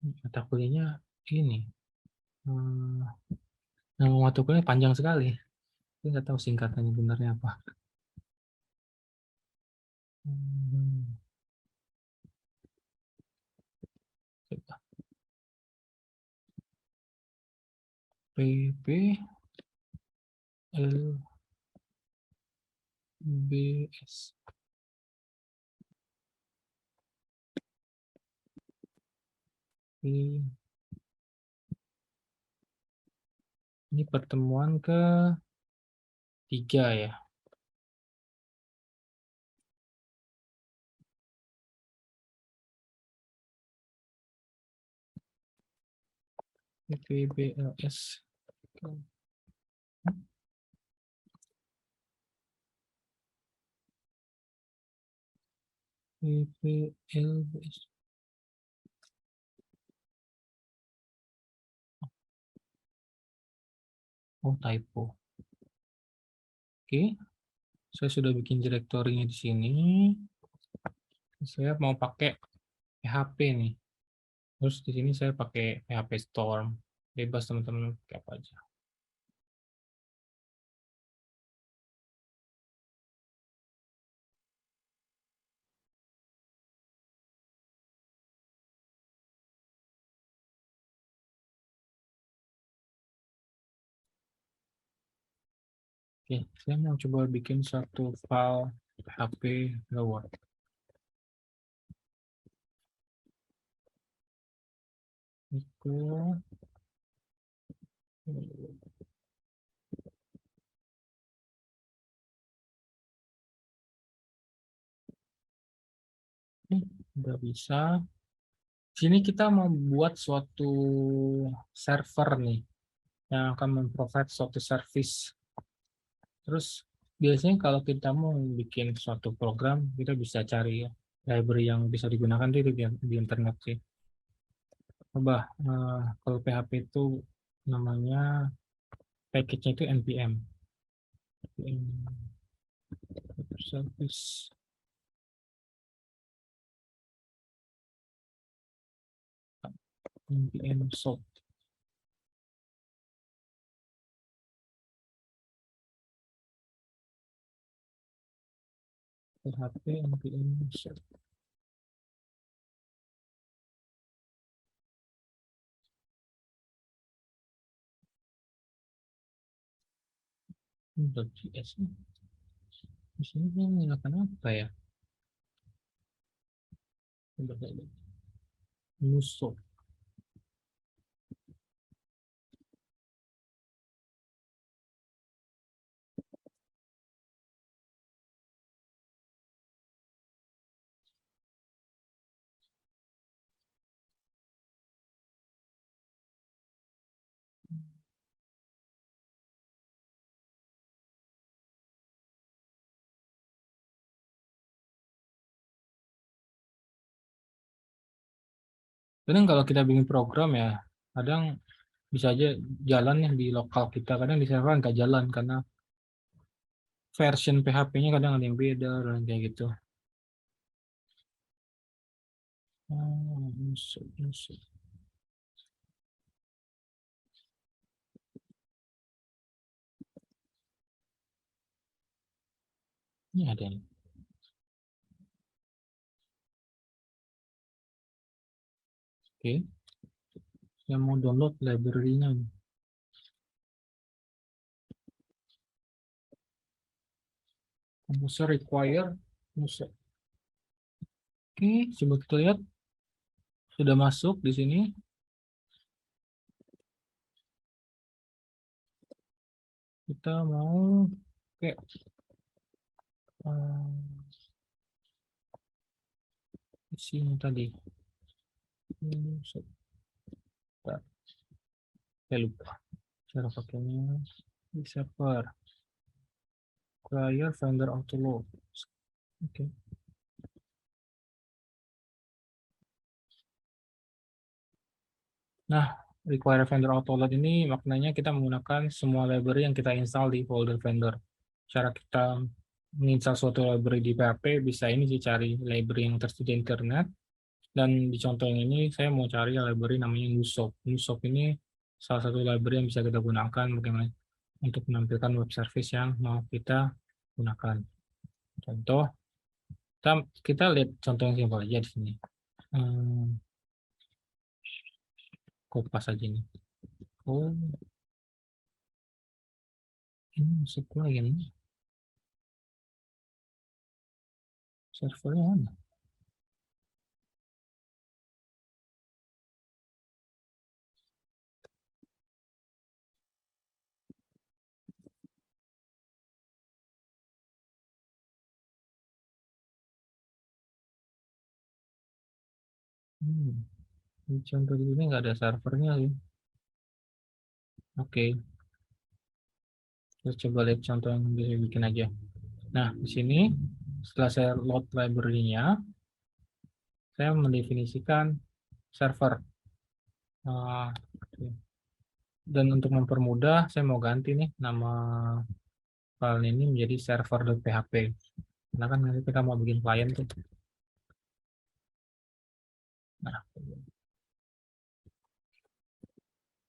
Mata kuliahnya ini. Nama mata kuliahnya panjang sekali. Saya nggak tahu singkatannya benarnya apa. PPLBS. Ini pertemuan ke-3 ya. PPBLS. PPLBS. Oh, typo. Oke. Saya sudah bikin direktorinya di sini. Saya mau pakai PHP nih. Terus di sini saya pakai PHP Storm. Bebas teman-teman pakai apa aja. Oke, saya mau coba bikin satu file PHP Word. Itu udah bisa. Sini kita mau buat suatu server nih yang akan memprovide suatu service. Terus biasanya kalau kita mau bikin suatu program, kita bisa cari library yang bisa digunakan di internet sih. Coba kalau PHP itu namanya package-nya itu npm. Service. npm soap. PHP npm soap. .js. Di sini dia menggunakan apa ya? Musuh. Kadang kalau kita bikin program ya, kadang bisa aja jalan ya di lokal kita, kadang di server nggak jalan karena version PHP-nya kadang ada yang beda dan kayak gitu. Musuh. Ini ada nih. Oke. Saya mau download library-nya. User require user. Oke, coba kita lihat sudah masuk di sini. Kita mau kayak isinya tadi. Saya lupa cara pakainya di server. Require vendor autoload. Oke. Nah, require vendor autoload ini maknanya kita menggunakan semua library yang kita install di folder vendor. Cara kita menginstal suatu library di PHP bisa ini sih, cari library yang tersedia di internet. Dan di contoh yang ini saya mau cari library namanya Nusop. Nusop ini salah satu library yang bisa kita gunakan bagaimana untuk menampilkan web service yang mau kita gunakan. Contoh, kita lihat contoh yang simpel aja di sini. Kopas aja nih. Oh, ini masuk lagi nih. Servernya mana? Di contoh di sini nggak ada servernya sih. Oke. Terus coba lihat contoh yang bisa bikin aja. Nah, di sini setelah saya load library-nya, saya mendefinisikan server. Dan untuk mempermudah, saya mau ganti nih nama file ini menjadi server.php. Karena kan nanti kita mau bikin client tuh.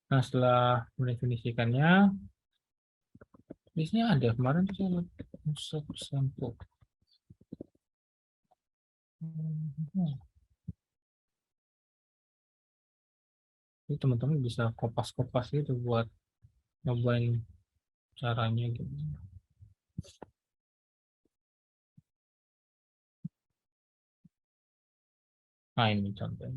Nah, setelah mendefinisikannya, di sini ada kemarin tuh saya lihat sampel. Ini teman-teman bisa kopas-kopas gitu buat nyobain caranya gitu. Nah, ini contohnya.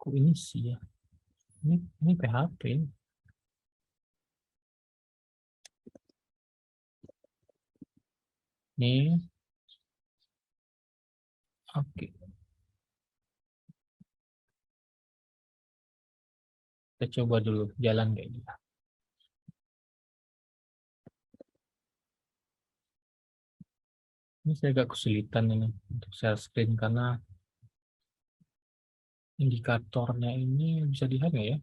Kok ini sih ya? Ini PHP. Ini oke. Kita coba dulu jalan kayak gitu. Ini saya agak kesulitan ini untuk share screen karena indikatornya ini bisa dilihat nggak ya?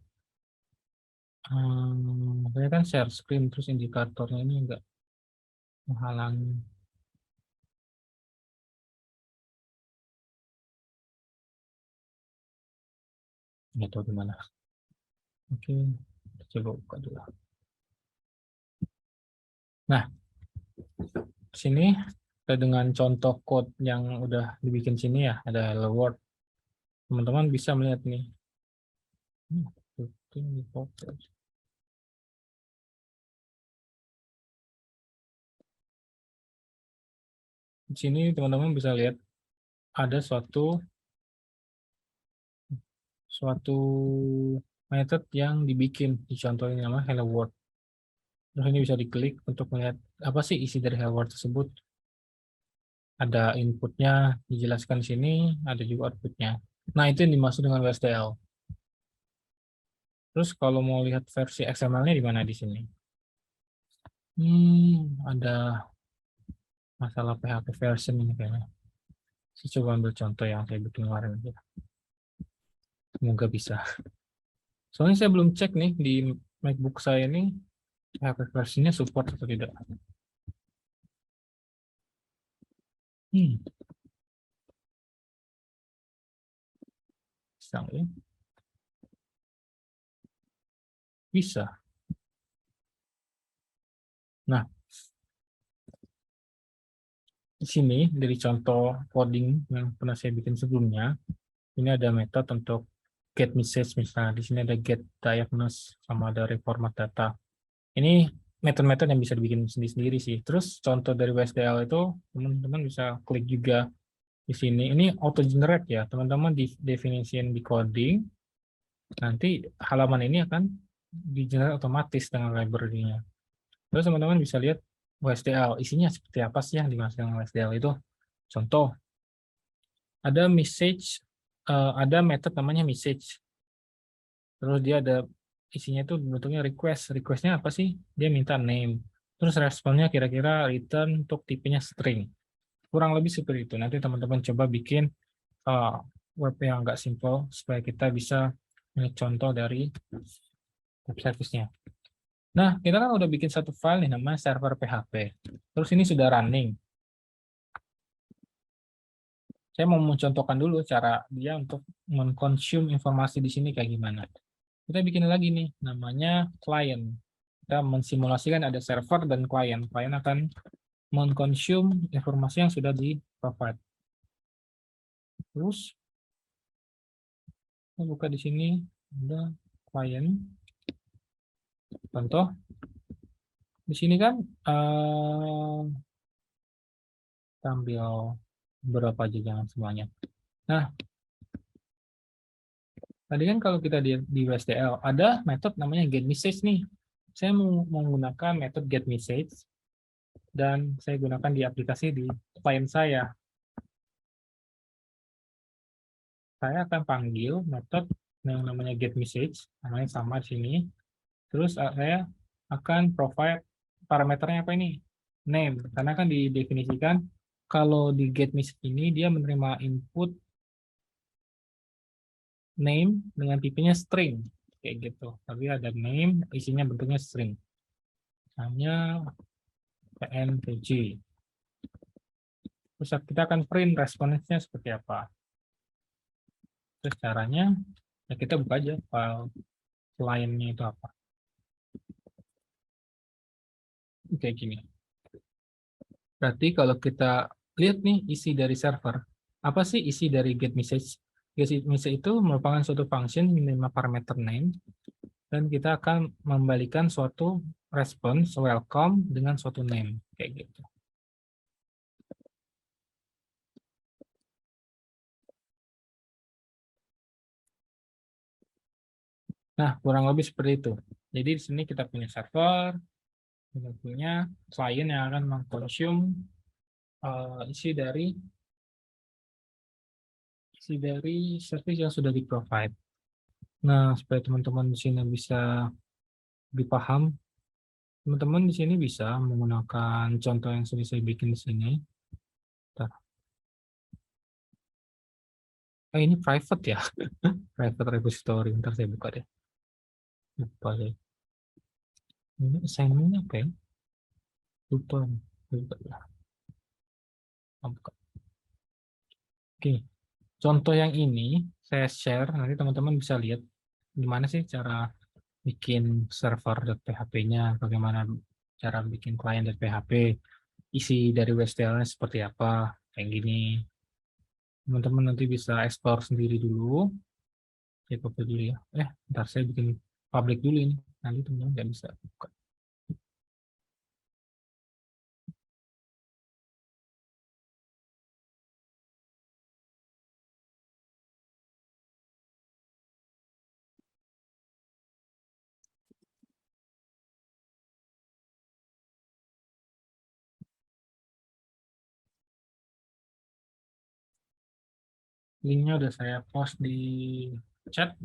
Saya kan share screen terus indikatornya ini enggak menghalangi. Nggak tahu gimana. Oke, kita coba buka dulu. Nah, sini kita dengan contoh code yang udah dibikin sini ya, ada hello world. Teman-teman bisa melihat nih. Di sini teman-teman bisa lihat ada suatu method yang dibikin, di contoh ini nama hello world. Terus ini bisa diklik untuk melihat apa sih isi dari hello world tersebut. Ada inputnya dijelaskan di sini, ada juga outputnya. Nah, itu yang dimaksud dengan WSDL. Terus kalau mau lihat versi XML-nya di mana di sini? Ada masalah PHP version ini kayaknya. Saya coba ambil contoh yang saya bikin kemarin aja. Semoga bisa. Soalnya saya belum cek nih di MacBook saya ini PHP versinya support atau tidak. Bisa ya? Bisa. Nah, di sini dari contoh coding yang pernah saya bikin sebelumnya, ini ada metode untuk get message misalnya. Di sini ada get diagnose sama ada reformat data. Ini metode-metode yang bisa dibikin sendiri-sendiri sih. Terus contoh dari WSDL itu teman-teman bisa klik juga di sini. Ini auto generate ya, teman-teman definisiin di coding. Nanti halaman ini akan di-generate otomatis dengan library-nya. Terus teman-teman bisa lihat WSDL, isinya seperti apa sih yang dimaksud dengan WSDL itu. Contoh, ada message, ada method namanya message. Terus dia ada isinya itu bentuknya request. Requestnya apa sih? Dia minta name. Terus responnya kira-kira return untuk tipenya string. Kurang lebih seperti itu. Nanti teman-teman coba bikin web yang agak simple supaya kita bisa melihat contoh dari web service-nya. Nah, kita kan udah bikin satu file nih namanya server PHP. Terus ini sudah running. Saya mau mencontohkan dulu cara dia untuk mengkonsum informasi di sini kayak gimana. Kita bikin lagi nih, namanya client. Kita mensimulasikan ada server dan client. Client akan mengkonsum informasi yang sudah di-provide. Terus, kita buka di sini, ada client. Contoh, di sini kan, kita ambil beberapa aja, jangan semuanya. Nah, tadi kan kalau kita di WSDL, ada metode namanya getMessage nih. Saya mau menggunakan metode getMessage, dan saya gunakan di aplikasi di client saya. Saya akan panggil metode yang namanya getMessage, namanya sama di sini. Terus saya akan provide parameternya apa ini? Name, karena kan didefinisikan kalau di getMessage ini dia menerima input name dengan tipenya string kayak gitu. Tapi ada name, isinya bentuknya string. Misalnya pntg. Terus kita akan print responsnya seperti apa. Terus caranya ya kita buka aja file client-nya itu apa. Kayak gini. Berarti kalau kita lihat nih isi dari server, apa sih isi dari getMessage? GetMessage itu merupakan suatu function menerima parameter name, dan kita akan membalikan suatu response welcome dengan suatu name kayak gitu. Nah, kurang lebih seperti itu. Jadi di sini kita punya server, kita punya klien yang akan mengkonsum isi dari service yang sudah di-provide. Nah, supaya teman-teman di sini bisa dipaham, teman-teman di sini bisa menggunakan contoh yang sudah saya bikin di sini. Bentar. Ini private ya, private repository. Ntar saya buka deh. Lupa deh. Ini assignment-nya apa ya? Lupa. Ya. Buka. Oke, contoh yang ini saya share, nanti teman-teman bisa lihat gimana sih cara bikin server.php-nya, bagaimana cara bikin client.php, isi dari WSDL-nya seperti apa, kayak gini. Teman-teman nanti bisa explore sendiri dulu. Saya copy dulu ya. Ntar saya bikin public dulu ini. Nanti teman-teman nggak bisa buka. Linknya udah saya post di chat.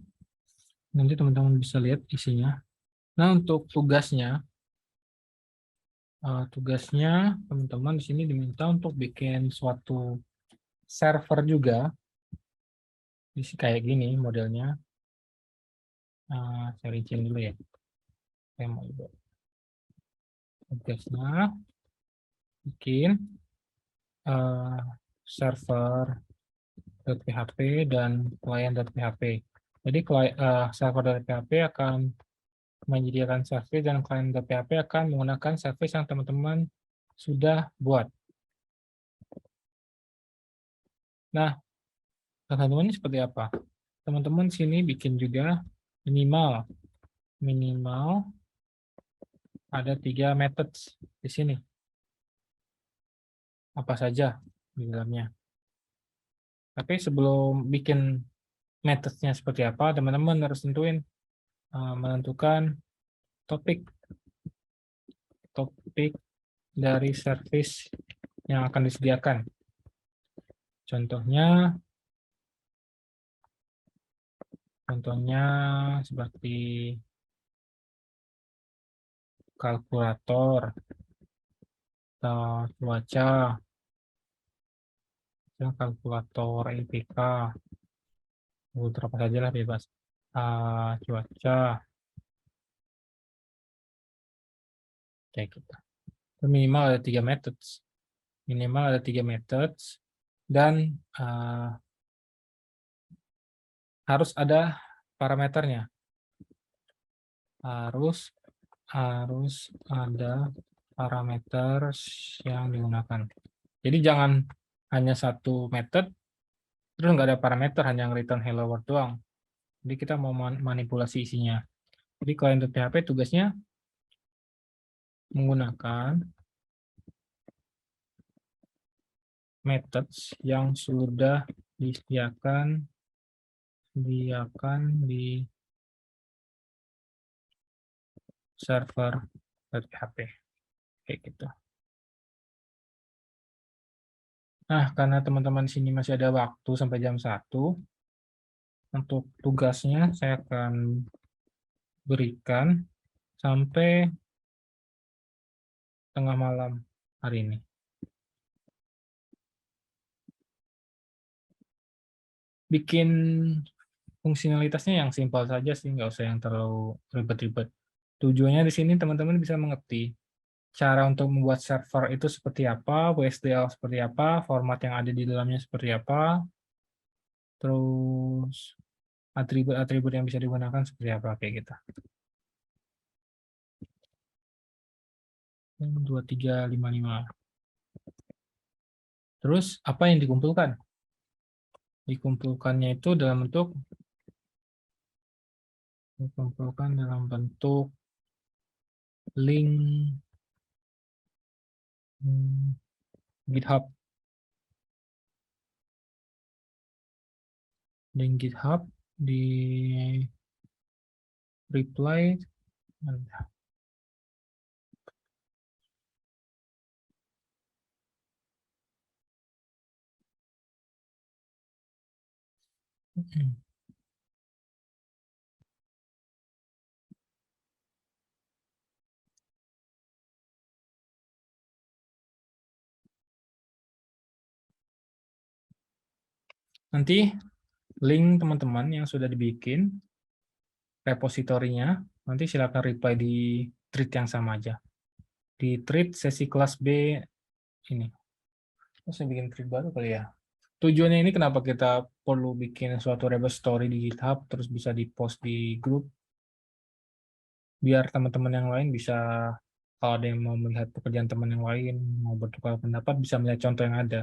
Nanti teman-teman bisa lihat isinya. Nah, untuk tugasnya teman-teman di sini diminta untuk bikin suatu server juga. Kayak gini modelnya. Saya rinciin dulu ya. Saya mau buat tugasnya bikin server.php dan client.php. Jadi server.php akan menyediakan service dan client.php akan menggunakan service yang teman-teman sudah buat. Nah, teman-teman ini seperti apa? Teman-teman sini bikin juga minimal ada 3 methods di sini. Apa saja di dalamnya. Tapi sebelum bikin methodnya seperti apa, teman-teman harus menentukan topik dari service yang akan disediakan. Contohnya seperti kalkulator atau cuaca, kalkulator IPK, apa saja lah bebas. Cuaca, kayak gitu. Minimal ada 3 methods. Dan harus ada parameternya. Harus ada parameter yang digunakan. Jadi jangan hanya satu method, terus nggak ada parameter, hanya return hello world doang. Jadi kita mau manipulasi isinya. Jadi client.php tugasnya menggunakan methods yang sudah disediakan di server.php. Kayak gitu. Nah, karena teman-teman di sini masih ada waktu sampai jam 1, untuk tugasnya saya akan berikan sampai tengah malam hari ini. Bikin fungsionalitasnya yang simpel saja sih, nggak usah yang terlalu ribet-ribet. Tujuannya di sini teman-teman bisa mengerti cara untuk membuat server itu seperti apa, WSDL seperti apa, format yang ada di dalamnya seperti apa, terus atribut-atribut yang bisa digunakan seperti apa, kayak gitu. 2355. Terus apa yang dikumpulkan? Dikumpulkannya itu dalam bentuk link GitHub. Link GitHub di reply. Nanti link teman-teman yang sudah dibikin repositorinya, nanti silakan reply di thread yang sama aja. Di thread sesi kelas B ini. Terus saya bikin thread baru kali ya. Tujuannya ini kenapa kita perlu bikin suatu repository di GitHub, terus bisa di-post di grup, biar teman-teman yang lain bisa, kalau ada yang mau melihat pekerjaan teman yang lain, mau bertukar pendapat, bisa melihat contoh yang ada.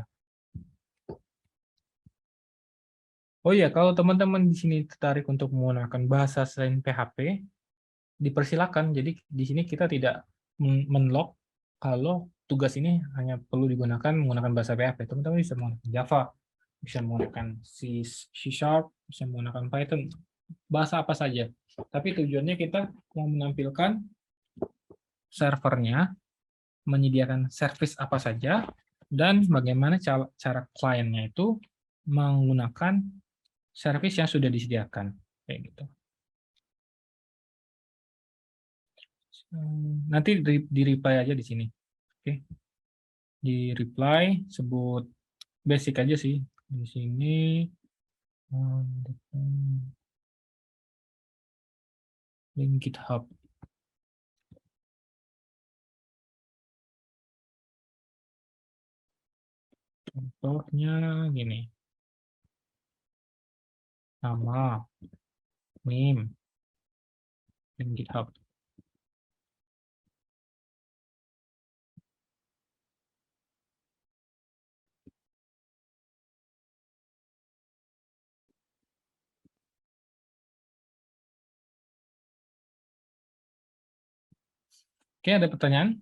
Oh iya, kalau teman-teman di sini tertarik untuk menggunakan bahasa selain PHP, dipersilakan. Jadi di sini kita tidak menlock kalau tugas ini hanya perlu digunakan menggunakan bahasa PHP. Teman-teman bisa menggunakan Java, bisa menggunakan C#, bisa menggunakan Python, bahasa apa saja. Tapi tujuannya kita mau menampilkan servernya, menyediakan service apa saja, dan bagaimana cara kliennya itu menggunakan service yang sudah disediakan, kayak gitu. Nanti di reply aja di sini, oke? Di reply sebut basic aja sih di sini. Link GitHub. Contohnya gini. Nama, name, link GitHub. Oke, ada pertanyaan?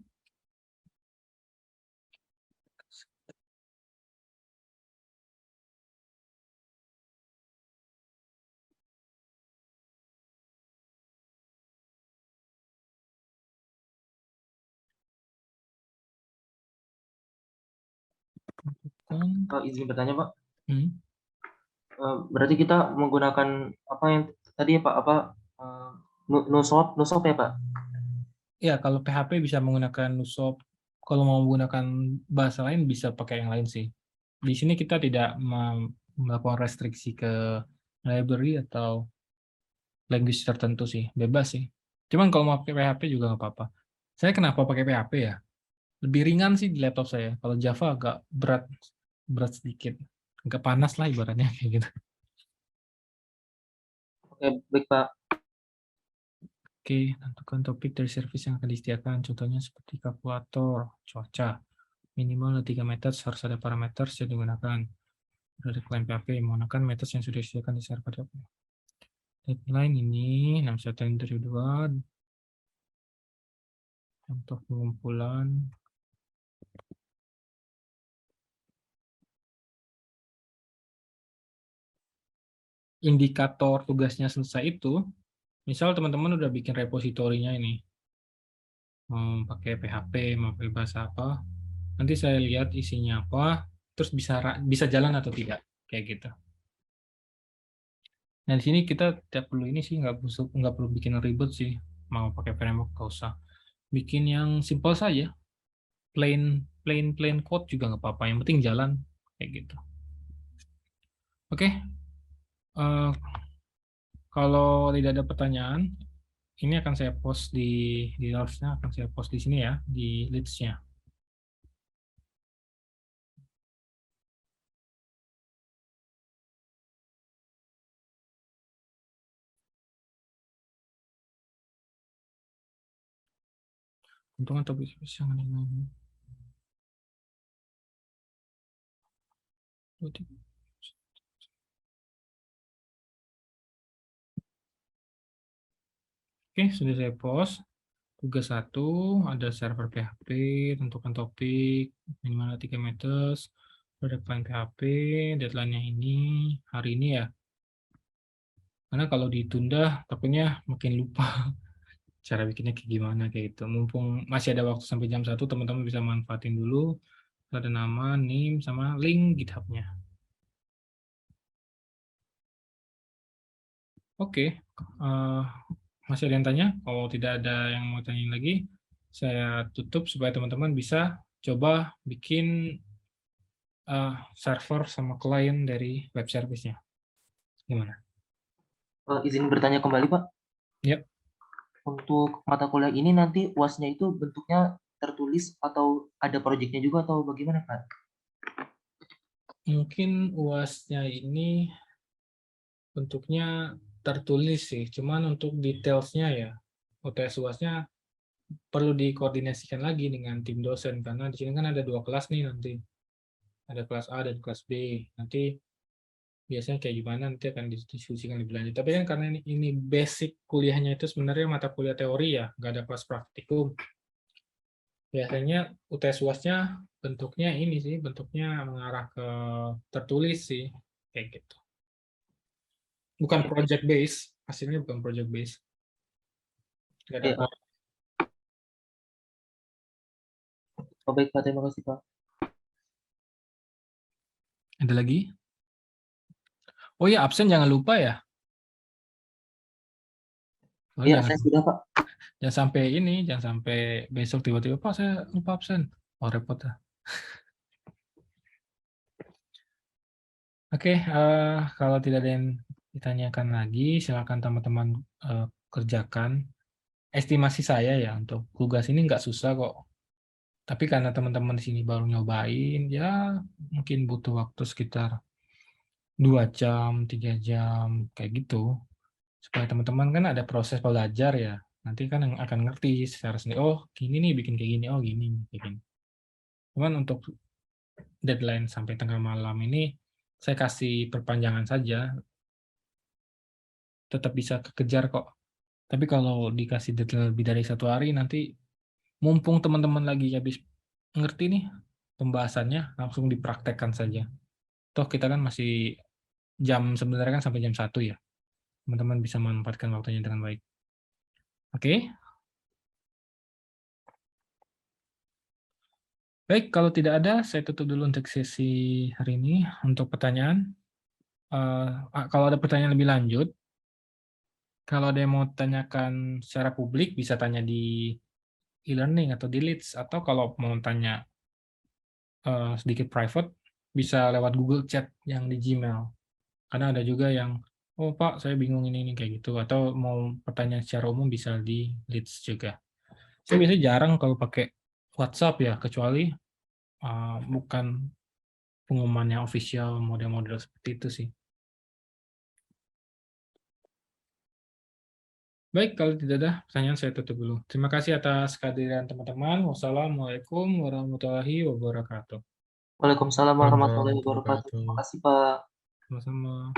Izin bertanya, Pak. Hmm. Berarti kita menggunakan apa yang tadi ya, Pak? Nusop ya, Pak? Ya, kalau PHP bisa menggunakan Nusop. Kalau mau menggunakan bahasa lain bisa pakai yang lain sih. Di sini kita tidak melakukan restriksi ke library atau language tertentu sih, bebas sih. Cuman kalau mau pakai PHP juga nggak apa-apa. Saya kenapa pakai PHP ya? Lebih ringan sih di laptop saya. Kalau Java agak berat sedikit, agak panas lah ibaratnya kayak gitu. Oke, baik, Pak. Oke, tentukan topik dari service yang akan disediakan. Contohnya seperti kalkulator, cuaca. Minimal 3 meters, harus ada parameter yang digunakan. Dari klaim PHP menggunakan meters yang sudah disediakan di server. Deadline ini 61.2002. Contoh pengumpulan. Indikator tugasnya selesai itu, misal teman-teman udah bikin repositorinya ini, mau pakai PHP, mau pakai bahasa apa, nanti saya lihat isinya apa, terus bisa jalan atau tidak, kayak gitu. Nah di sini kita tidak perlu ini sih, nggak perlu bikin ribet sih, mau pakai framework nggak usah. Bikin yang simple saja, plain code juga nggak apa-apa, yang penting jalan, kayak gitu. Oke, kalau tidak ada pertanyaan, ini akan saya post di notes-nya, akan saya post di sini ya, di leads-nya. Untung atau bisa dengan Oke, sudah saya post. Tugas 1 ada server PHP, tentukan topik, minimal 3 meters, product line PHP, deadline-nya ini, hari ini ya. Karena kalau ditunda, takutnya makin lupa cara bikinnya kayak gimana, kayak gitu. Mumpung masih ada waktu sampai jam 1, teman-teman bisa manfaatin dulu. Ada nama, NIM, sama link GitHub-nya. Oke, masih ada yang tanya? Kalau tidak ada yang mau tanyain lagi, saya tutup supaya teman-teman bisa coba bikin server sama klien dari web service-nya. Gimana? Izin bertanya kembali, Pak. Yap. Untuk mata kuliah ini nanti UAS-nya itu bentuknya tertulis atau ada proyeknya juga atau bagaimana, Pak? Mungkin UAS-nya ini bentuknya tertulis sih, cuman untuk details-nya ya, UTS UAS-nya perlu dikoordinasikan lagi dengan tim dosen, karena di sini kan ada 2 kelas nih nanti. Ada kelas A dan kelas B. Nanti biasanya kayak gimana nanti akan didiskusikan lebih lanjut. Tapi kan karena ini basic kuliahnya itu sebenarnya mata kuliah teori ya, nggak ada kelas praktikum. Biasanya UTS UAS-nya bentuknya ini sih, bentuknya mengarah ke tertulis sih, kayak gitu. Bukan project base, hasilnya bukan project base. Nggak ada Ya, oh, baik, Pak. Terima kasih, Pak. Ada lagi? Oh ya, absen jangan lupa ya. Oh, Ya, jangan, saya sudah, Pak. jangan sampai ini, jangan sampai besok tiba-tiba, Pak saya lupa absen. Oh, repot ya. Oke, kalau tidak ada yang ditanyakan lagi, silakan teman-teman kerjakan. Estimasi saya ya untuk tugas ini nggak susah kok. Tapi karena teman-teman di sini baru nyobain, ya mungkin butuh waktu sekitar 2 jam, 3 jam, kayak gitu. Supaya teman-teman kan ada proses belajar ya. Nanti kan yang akan ngerti secara sendiri, oh gini nih bikin kayak gini, oh gini, kayak gini. Cuman untuk deadline sampai tengah malam ini, saya kasih perpanjangan saja, tetap bisa kekejar kok. Tapi kalau dikasih deadline lebih dari 1 hari, nanti mumpung teman-teman lagi habis ngerti nih pembahasannya, langsung dipraktekkan saja. Toh kita kan masih sebenarnya kan sampai jam 1 ya. Teman-teman bisa memanfaatkan waktunya dengan baik. Oke. Baik, kalau tidak ada, saya tutup dulu untuk sesi hari ini. Untuk pertanyaan, kalau ada pertanyaan lebih lanjut, kalau ada yang mau tanyakan secara publik, bisa tanya di e-learning atau di Leads, atau kalau mau tanya sedikit private, bisa lewat Google Chat yang di Gmail. Karena ada juga yang, oh Pak, saya bingung ini kayak gitu, atau mau pertanyaan secara umum bisa di Leads juga. Saya biasanya jarang kalau pakai WhatsApp ya, kecuali bukan pengumumannya official, model-model seperti itu sih. Baik, kalau tidak ada pertanyaan saya tutup dulu. Terima kasih atas kehadiran teman-teman. Wassalamualaikum warahmatullahi wabarakatuh. Waalaikumsalam warahmatullahi wabarakatuh. Terima kasih, Pak. Sama-sama.